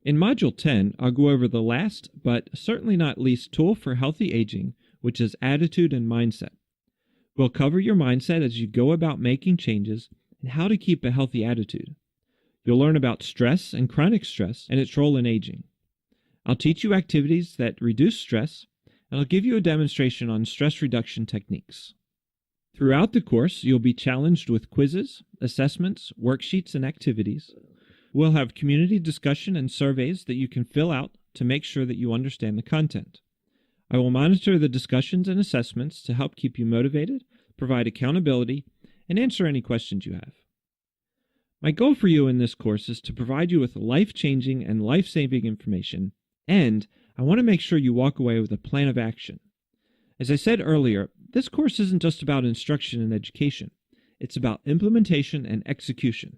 In Module 10, I'll go over the last, but certainly not least, tool for healthy aging, which is attitude and mindset. We'll cover your mindset as you go about making changes and how to keep a healthy attitude. You'll learn about stress and chronic stress and its role in aging. I'll teach you activities that reduce stress, and I'll give you a demonstration on stress reduction techniques. Throughout the course, you'll be challenged with quizzes, assessments, worksheets, and activities. We'll have community discussion and surveys that you can fill out to make sure that you understand the content. I will monitor the discussions and assessments to help keep you motivated, provide accountability, and answer any questions you have. My goal for you in this course is to provide you with life-changing and life-saving information, and I want to make sure you walk away with a plan of action. As I said earlier, this course isn't just about instruction and education. It's about implementation and execution.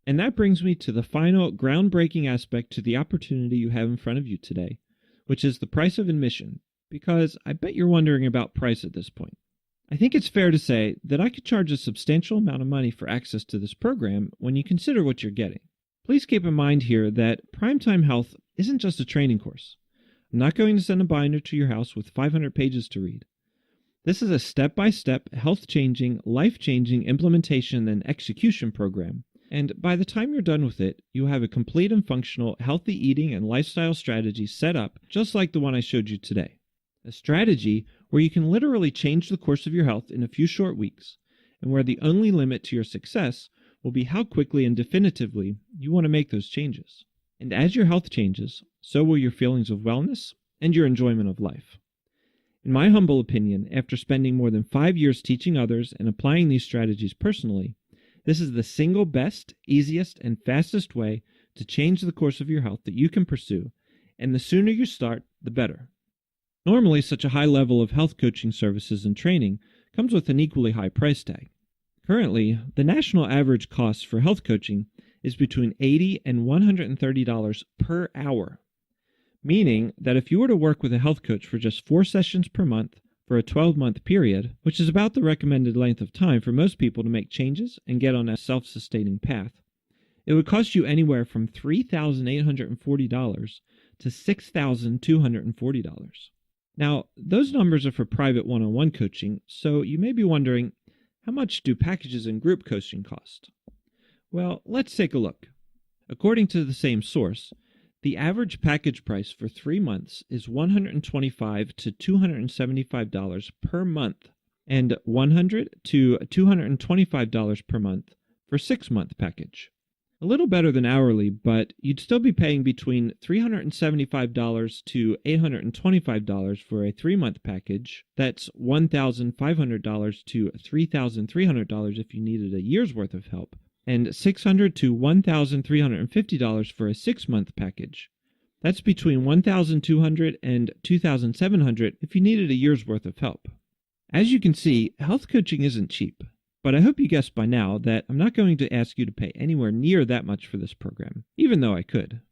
And that brings me to the final groundbreaking aspect to the opportunity you have in front of you today, which is the price of admission, because I bet you're wondering about price at this point. I think it's fair to say that I could charge a substantial amount of money for access to this program when you consider what you're getting. Please keep in mind here that Primetime Health isn't just a training course. I'm not going to send a binder to your house with 500 pages to read. This is a step-by-step, health-changing, life-changing implementation and execution program, and by the time you're done with it, you have a complete and functional healthy eating and lifestyle strategy set up just like the one I showed you today. A strategy where you can literally change the course of your health in a few short weeks, and where the only limit to your success will be how quickly and definitively you want to make those changes. And as your health changes, so will your feelings of wellness and your enjoyment of life. In my humble opinion, after spending more than 5 years teaching others and applying these strategies personally, this is the single best, easiest, and fastest way to change the course of your health that you can pursue, and the sooner you start, the better. Normally, such a high level of health coaching services and training comes with an equally high price tag. Currently, the national average cost for health coaching is between $80 and $130 per hour, meaning that if you were to work with a health coach for just 4 sessions per month for a 12-month period, which is about the recommended length of time for most people to make changes and get on a self-sustaining path, it would cost you anywhere from $3,840 to $6,240. Now, those numbers are for private one-on-one coaching, so you may be wondering, how much do packages and group coaching cost? Well, let's take a look. According to the same source, the average package price for 3 months is $125 to $275 per month, and $100 to $225 per month for a 6-month package. A little better than hourly, but you'd still be paying between $375 to $825 for a 3-month package. That's $1,500 to $3,300 if you needed a year's worth of help, and $600 to $1,350 for a 6-month package. That's between $1,200 and $2,700 if you needed a year's worth of help. As you can see, health coaching isn't cheap, but I hope you guessed by now that I'm not going to ask you to pay anywhere near that much for this program, even though I could.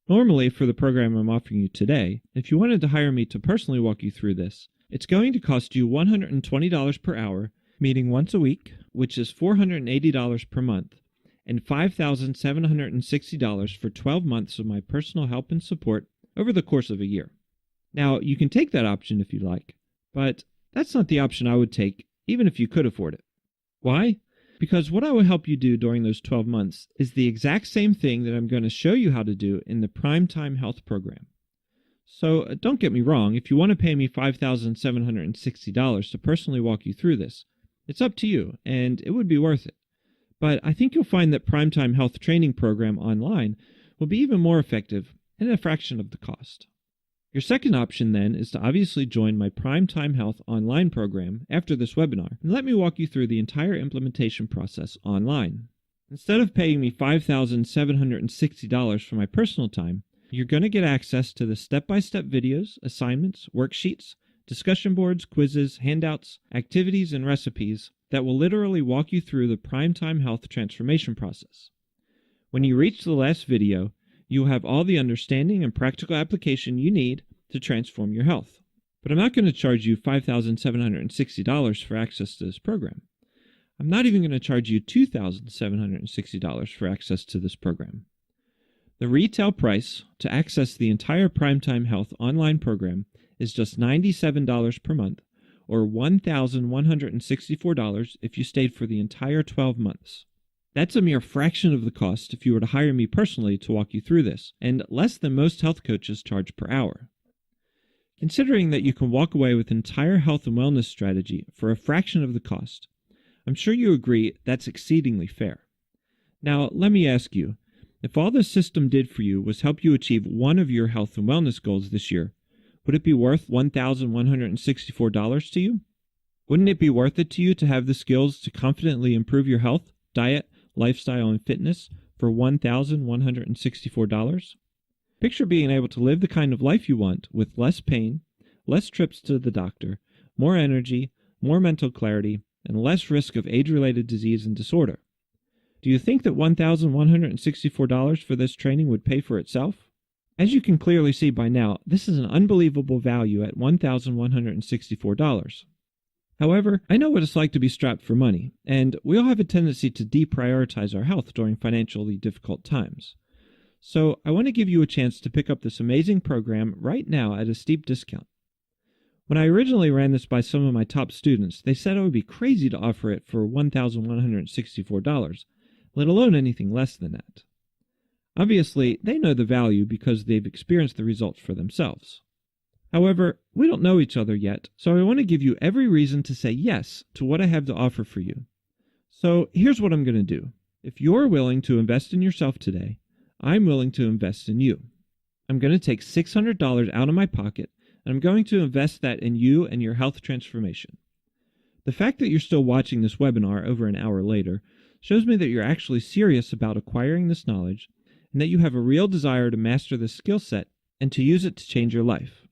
Normally, for the program I'm offering you today, if you wanted to hire me to personally walk you through this, it's going to cost you $120 per hour, meeting once a week, which is $480 per month, and $5,760 for 12 months of my personal help and support over the course of a year. Now, you can take that option if you like, but that's not the option I would take, even if you could afford it. Why? Because what I will help you do during those 12 months is the exact same thing that I'm going to show you how to do in the Primetime Health program. So don't get me wrong, if you want to pay me $5,760 to personally walk you through this, it's up to you, and it would be worth it. But I think you'll find that Primetime Health training program online will be even more effective and at a fraction of the cost. Your second option then is to obviously join my Primetime Health online program after this webinar and let me walk you through the entire implementation process online. Instead of paying me $5,760 for my personal time, you're going to get access to the step-by-step videos, assignments, worksheets, discussion boards, quizzes, handouts, activities, and recipes that will literally walk you through the Primetime Health transformation process. When you reach the last video, you will have all the understanding and practical application you need to transform your health. But I'm not going to charge you $5,760 for access to this program. I'm not even going to charge you $2,760 for access to this program. The retail price to access the entire Primetime Health online program is just $97 per month, or $1,164 if you stayed for the entire 12 months. That's a mere fraction of the cost if you were to hire me personally to walk you through this, and less than most health coaches charge per hour. Considering that you can walk away with an entire health and wellness strategy for a fraction of the cost, I'm sure you agree that's exceedingly fair. Now, let me ask you, if all this system did for you was help you achieve one of your health and wellness goals this year, would it be worth $1,164 to you? Wouldn't it be worth it to you to have the skills to confidently improve your health, diet, lifestyle, and fitness for $1,164? Picture being able to live the kind of life you want with less pain, less trips to the doctor, more energy, more mental clarity, and less risk of age-related disease and disorder. Do you think that $1,164 for this training would pay for itself? As you can clearly see by now, this is an unbelievable value at $1,164. However, I know what it's like to be strapped for money, and we all have a tendency to deprioritize our health during financially difficult times. So I want to give you a chance to pick up this amazing program right now at a steep discount. When I originally ran this by some of my top students, they said I would be crazy to offer it for $1,164, let alone anything less than that. Obviously, they know the value because they've experienced the results for themselves. However, we don't know each other yet, so I want to give you every reason to say yes to what I have to offer for you. So here's what I'm going to do. If you're willing to invest in yourself today, I'm willing to invest in you. I'm going to take $600 out of my pocket, and I'm going to invest that in you and your health transformation. The fact that you're still watching this webinar over an hour later shows me that you're actually serious about acquiring this knowledge and that you have a real desire to master this skill set and to use it to change your life.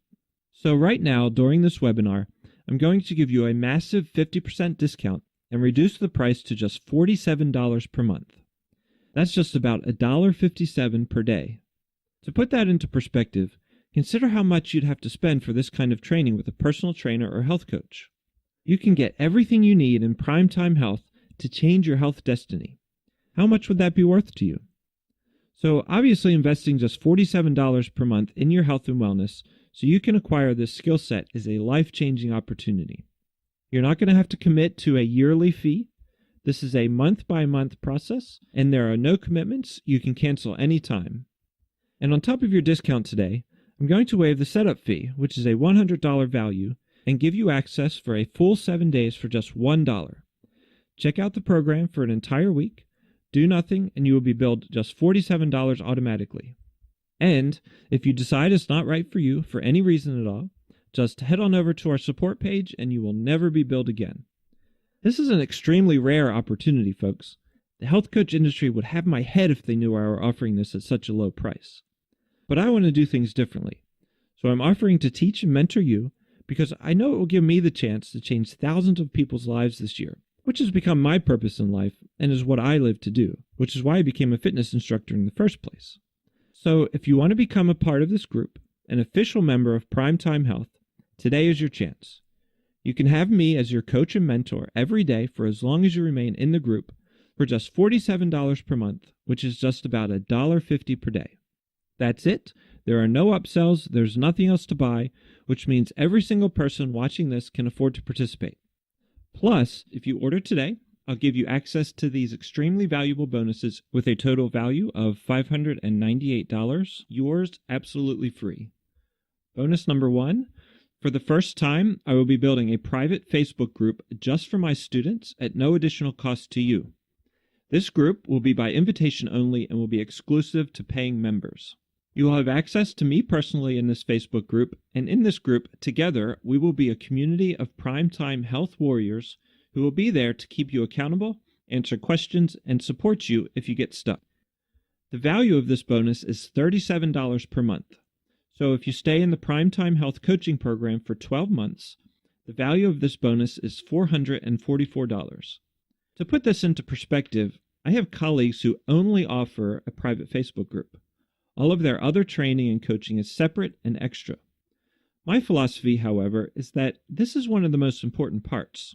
So right now, during this webinar, I'm going to give you a massive 50% discount and reduce the price to just $47 per month. That's just about $1.57 per day. To put that into perspective, consider how much you'd have to spend for this kind of training with a personal trainer or health coach. You can get everything you need in Primetime Health to change your health destiny. How much would that be worth to you? So obviously investing just $47 per month in your health and wellness so you can acquire this skill set is a life-changing opportunity. You're not going to have to commit to a yearly fee. This is a month-by-month process, and there are no commitments. You can cancel anytime. And on top of your discount today, I'm going to waive the setup fee, which is a $100 value, and give you access for a full 7 days for just $1. Check out the program for an entire week, do nothing, and you will be billed just $47 automatically. And if you decide it's not right for you for any reason at all, just head on over to our support page and you will never be billed again. This is an extremely rare opportunity, folks. The health coach industry would have my head if they knew I were offering this at such a low price. But I want to do things differently. So I'm offering to teach and mentor you because I know it will give me the chance to change thousands of people's lives this year, which has become my purpose in life and is what I live to do, which is why I became a fitness instructor in the first place. So if you want to become a part of this group, an official member of Primetime Health, today is your chance. You can have me as your coach and mentor every day for as long as you remain in the group for just $47 per month, which is just about $1.50 per day. That's it. There are no upsells. There's nothing else to buy, which means every single person watching this can afford to participate. Plus, if you order today, I'll give you access to these extremely valuable bonuses with a total value of $598, yours absolutely free. Bonus number 1. For the first time, I will be building a private Facebook group just for my students at no additional cost to you. This group will be by invitation only and will be exclusive to paying members. You will have access to me personally in this Facebook group, and in this group, together, we will be a community of primetime health warriors who will be there to keep you accountable, answer questions, and support you if you get stuck. The value of this bonus is $37 per month. So if you stay in the Primetime Health Coaching Program for 12 months, the value of this bonus is $444. To put this into perspective, I have colleagues who only offer a private Facebook group. All of their other training and coaching is separate and extra. My philosophy, however, is that this is one of the most important parts.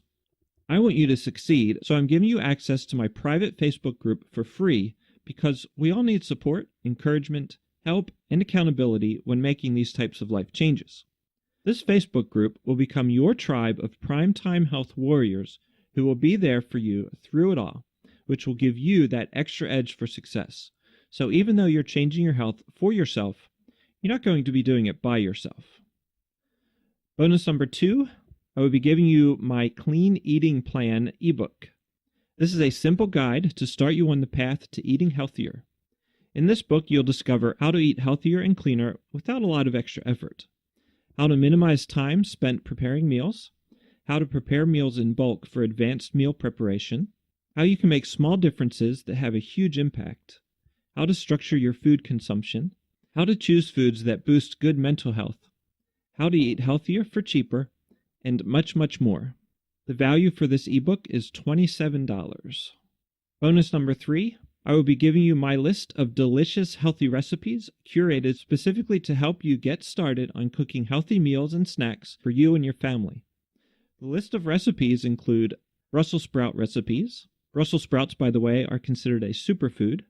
I want you to succeed, so I'm giving you access to my private Facebook group for free because we all need support, encouragement, help, and accountability when making these types of life changes. This Facebook group will become your tribe of primetime health warriors who will be there for you through it all, which will give you that extra edge for success. So even though you're changing your health for yourself, you're not going to be doing it by yourself. Bonus number 2, I will be giving you my Clean Eating Plan ebook. This is a simple guide to start you on the path to eating healthier. In this book, you'll discover how to eat healthier and cleaner without a lot of extra effort, how to minimize time spent preparing meals, how to prepare meals in bulk for advanced meal preparation, how you can make small differences that have a huge impact, how to structure your food consumption, how to choose foods that boost good mental health, how to eat healthier for cheaper, and much, much more. The value for this ebook is $27. Bonus number 3, I will be giving you my list of delicious healthy recipes curated specifically to help you get started on cooking healthy meals and snacks for you and your family. The list of recipes include Brussels sprout recipes. Brussels sprouts, by the way, are considered a superfood.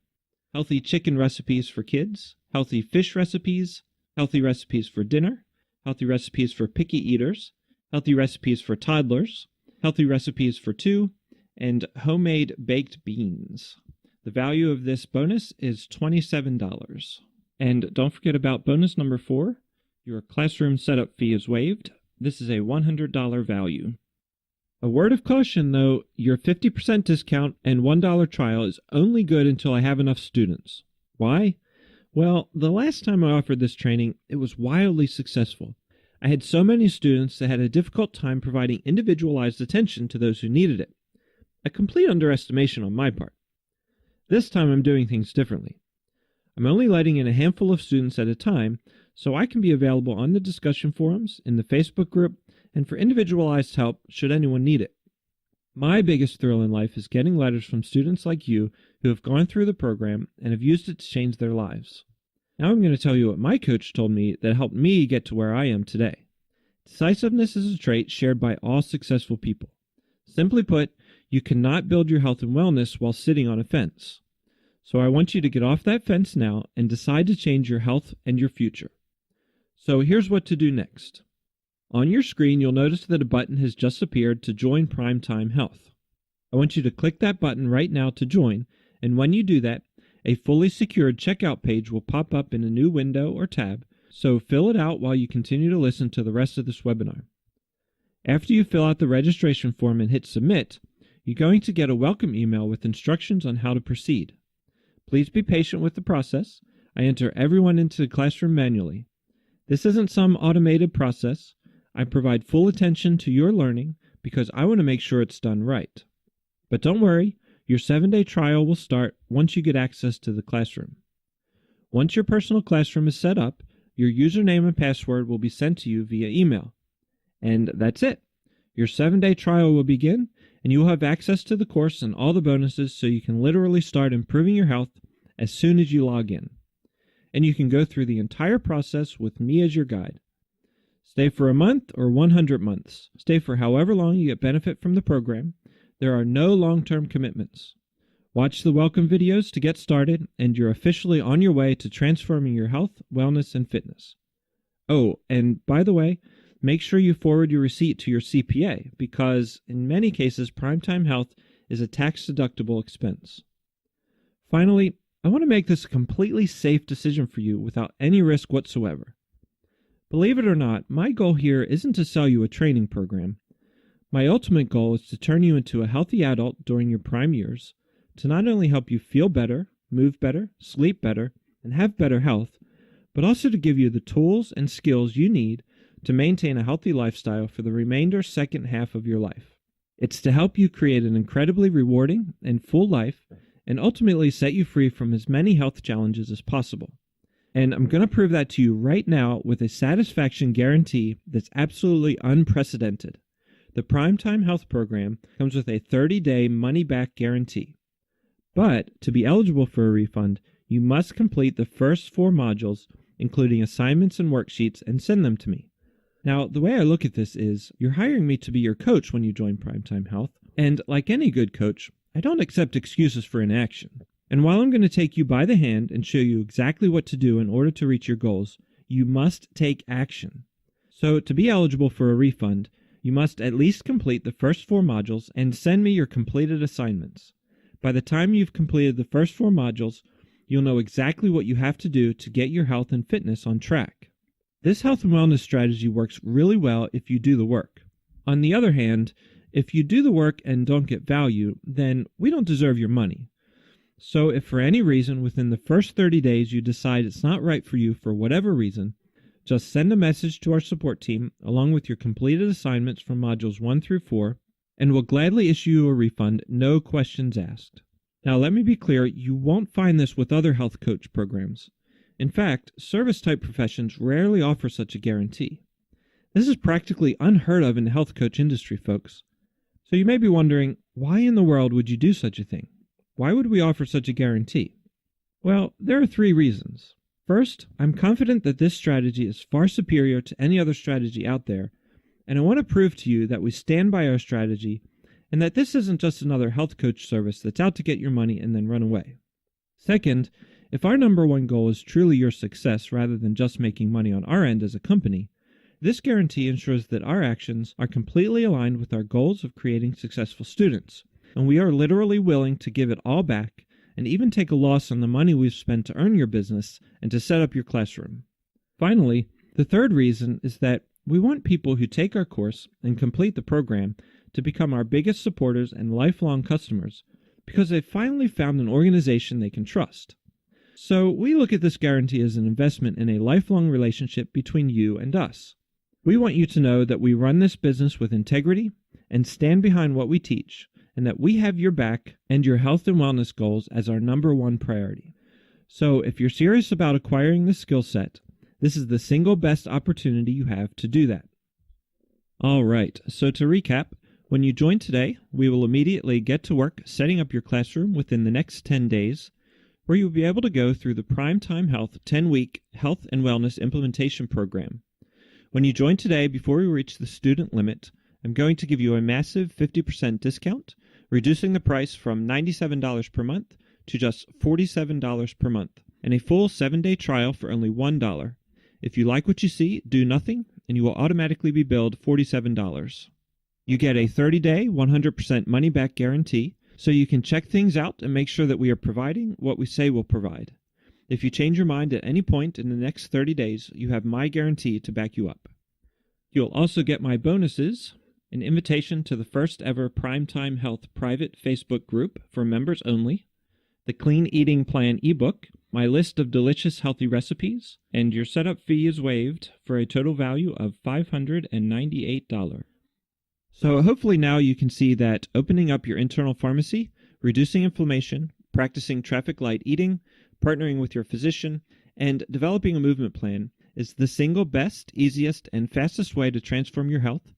Healthy chicken recipes for kids, healthy fish recipes, healthy recipes for dinner, healthy recipes for picky eaters, healthy recipes for toddlers, healthy recipes for 2, and homemade baked beans. The value of this bonus is $27. And don't forget about bonus number 4. Your classroom setup fee is waived. This is a $100 value. A word of caution, though, your 50% discount and $1 trial is only good until I have enough students. Why? Well, the last time I offered this training, it was wildly successful. I had so many students that had a difficult time providing individualized attention to those who needed it. A complete underestimation on my part. This time I'm doing things differently. I'm only letting in a handful of students at a time, so I can be available on the discussion forums, in the Facebook group, and for individualized help should anyone need it. My biggest thrill in life is getting letters from students like you who have gone through the program and have used it to change their lives. Now I'm going to tell you what my coach told me that helped me get to where I am today. Decisiveness is a trait shared by all successful people. Simply put, you cannot build your health and wellness while sitting on a fence. So I want you to get off that fence now and decide to change your health and your future. So here's what to do next. On your screen, you'll notice that a button has just appeared to join Primetime Health. I want you to click that button right now to join, and when you do that, a fully secured checkout page will pop up in a new window or tab, so fill it out while you continue to listen to the rest of this webinar. After you fill out the registration form and hit submit, you're going to get a welcome email with instructions on how to proceed. Please be patient with the process. I enter everyone into the classroom manually. This isn't some automated process. I provide full attention to your learning because I want to make sure it's done right. But don't worry, your 7-day trial will start once you get access to the classroom. Once your personal classroom is set up, your username and password will be sent to you via email. And that's it. Your 7-day trial will begin, and you will have access to the course and all the bonuses so you can literally start improving your health as soon as you log in. And you can go through the entire process with me as your guide. Stay for a month or 100 months. Stay for however long you get benefit from the program. There are no long-term commitments. Watch the welcome videos to get started, and you're officially on your way to transforming your health, wellness, and fitness. Oh, and by the way, make sure you forward your receipt to your CPA because, in many cases, Primetime Health is a tax-deductible expense. Finally, I want to make this a completely safe decision for you without any risk whatsoever. Believe it or not, my goal here isn't to sell you a training program. My ultimate goal is to turn you into a healthy adult during your prime years, to not only help you feel better, move better, sleep better, and have better health, but also to give you the tools and skills you need to maintain a healthy lifestyle for the remainder second half of your life. It's to help you create an incredibly rewarding and full life and ultimately set you free from as many health challenges as possible. And I'm going to prove that to you right now with a satisfaction guarantee that's absolutely unprecedented. The Primetime Health Program comes with a 30-day money-back guarantee. But to be eligible for a refund, you must complete the first 4 modules, including assignments and worksheets, and send them to me. Now, the way I look at this is, you're hiring me to be your coach when you join Primetime Health, and like any good coach, I don't accept excuses for inaction. And while I'm going to take you by the hand and show you exactly what to do in order to reach your goals, you must take action. So to be eligible for a refund, you must at least complete the first 4 modules and send me your completed assignments. By the time you've completed the first 4 modules, you'll know exactly what you have to do to get your health and fitness on track. This health and wellness strategy works really well if you do the work. On the other hand, if you do the work and don't get value, then we don't deserve your money. So if for any reason within the first 30 days you decide it's not right for you for whatever reason, just send a message to our support team along with your completed assignments from modules 1 through 4, and we'll gladly issue you a refund, no questions asked. Now let me be clear, you won't find this with other health coach programs. In fact, service-type professions rarely offer such a guarantee. This is practically unheard of in the health coach industry, folks. So you may be wondering, why in the world would you do such a thing? Why would we offer such a guarantee? Well, there are 3 reasons. First, I'm confident that this strategy is far superior to any other strategy out there, and I want to prove to you that we stand by our strategy and that this isn't just another health coach service that's out to get your money and then run away. Second, if our number one goal is truly your success rather than just making money on our end as a company, this guarantee ensures that our actions are completely aligned with our goals of creating successful students, and we are literally willing to give it all back and even take a loss on the money we've spent to earn your business and to set up your classroom. Finally, the third reason is that we want people who take our course and complete the program to become our biggest supporters and lifelong customers because they've finally found an organization they can trust. So we look at this guarantee as an investment in a lifelong relationship between you and us. We want you to know that we run this business with integrity and stand behind what we teach, and that we have your back and your health and wellness goals as our number one priority. So if you're serious about acquiring this skill set, this is the single best opportunity you have to do that. All right, so to recap, when you join today, we will immediately get to work setting up your classroom within the next 10 days, where you'll be able to go through the Primetime Health 10-week Health and Wellness Implementation Program. When you join today, before we reach the student limit, I'm going to give you a massive 50% discount, reducing the price from $97 per month to just $47 per month, and a full 7-day trial for only $1. If you like what you see, do nothing, and you will automatically be billed $47. You get a 30-day, 100% money-back guarantee, so you can check things out and make sure that we are providing what we say we'll provide. If you change your mind at any point in the next 30 days, you have my guarantee to back you up. You'll also get my bonuses, an invitation to the first ever Primetime Health private Facebook group for members only, the Clean Eating Plan ebook, my list of delicious healthy recipes, and your setup fee is waived for a total value of $598. So hopefully now you can see that opening up your internal pharmacy, reducing inflammation, practicing traffic light eating, partnering with your physician, and developing a movement plan is the single best, easiest, and fastest way to transform your health,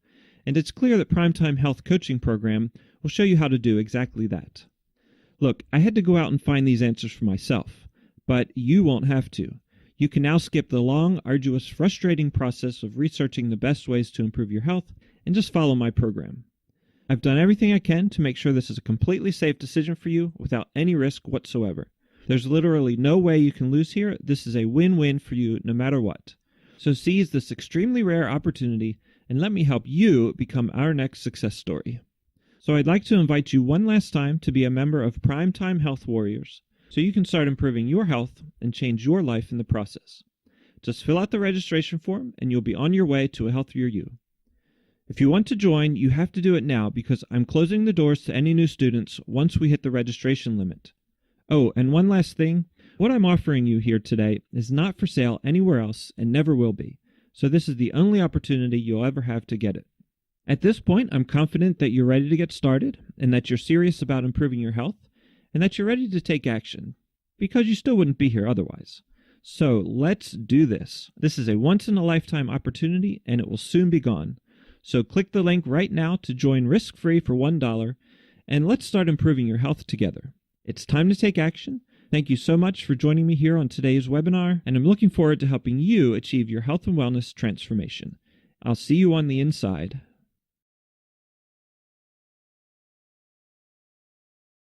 and it's clear that Primetime Health Coaching Program will show you how to do exactly that. Look, I had to go out and find these answers for myself, but you won't have to. You can now skip the long, arduous, frustrating process of researching the best ways to improve your health and just follow my program. I've done everything I can to make sure this is a completely safe decision for you without any risk whatsoever. There's literally no way you can lose here. This is a win-win for you no matter what. So seize this extremely rare opportunity and let me help you become our next success story. So I'd like to invite you one last time to be a member of Primetime Health Warriors so you can start improving your health and change your life in the process. Just fill out the registration form and you'll be on your way to a healthier you. If you want to join, you have to do it now because I'm closing the doors to any new students once we hit the registration limit. Oh, and one last thing, what I'm offering you here today is not for sale anywhere else and never will be, so this is the only opportunity you'll ever have to get it. At this point, I'm confident that you're ready to get started and that you're serious about improving your health and that you're ready to take action, because you still wouldn't be here otherwise. So let's do this. This is a once-in-a-lifetime opportunity, and it will soon be gone. So click the link right now to join risk-free for $1, and let's start improving your health together. It's time to take action. Thank you so much for joining me here on today's webinar, and I'm looking forward to helping you achieve your health and wellness transformation. I'll see you on the inside.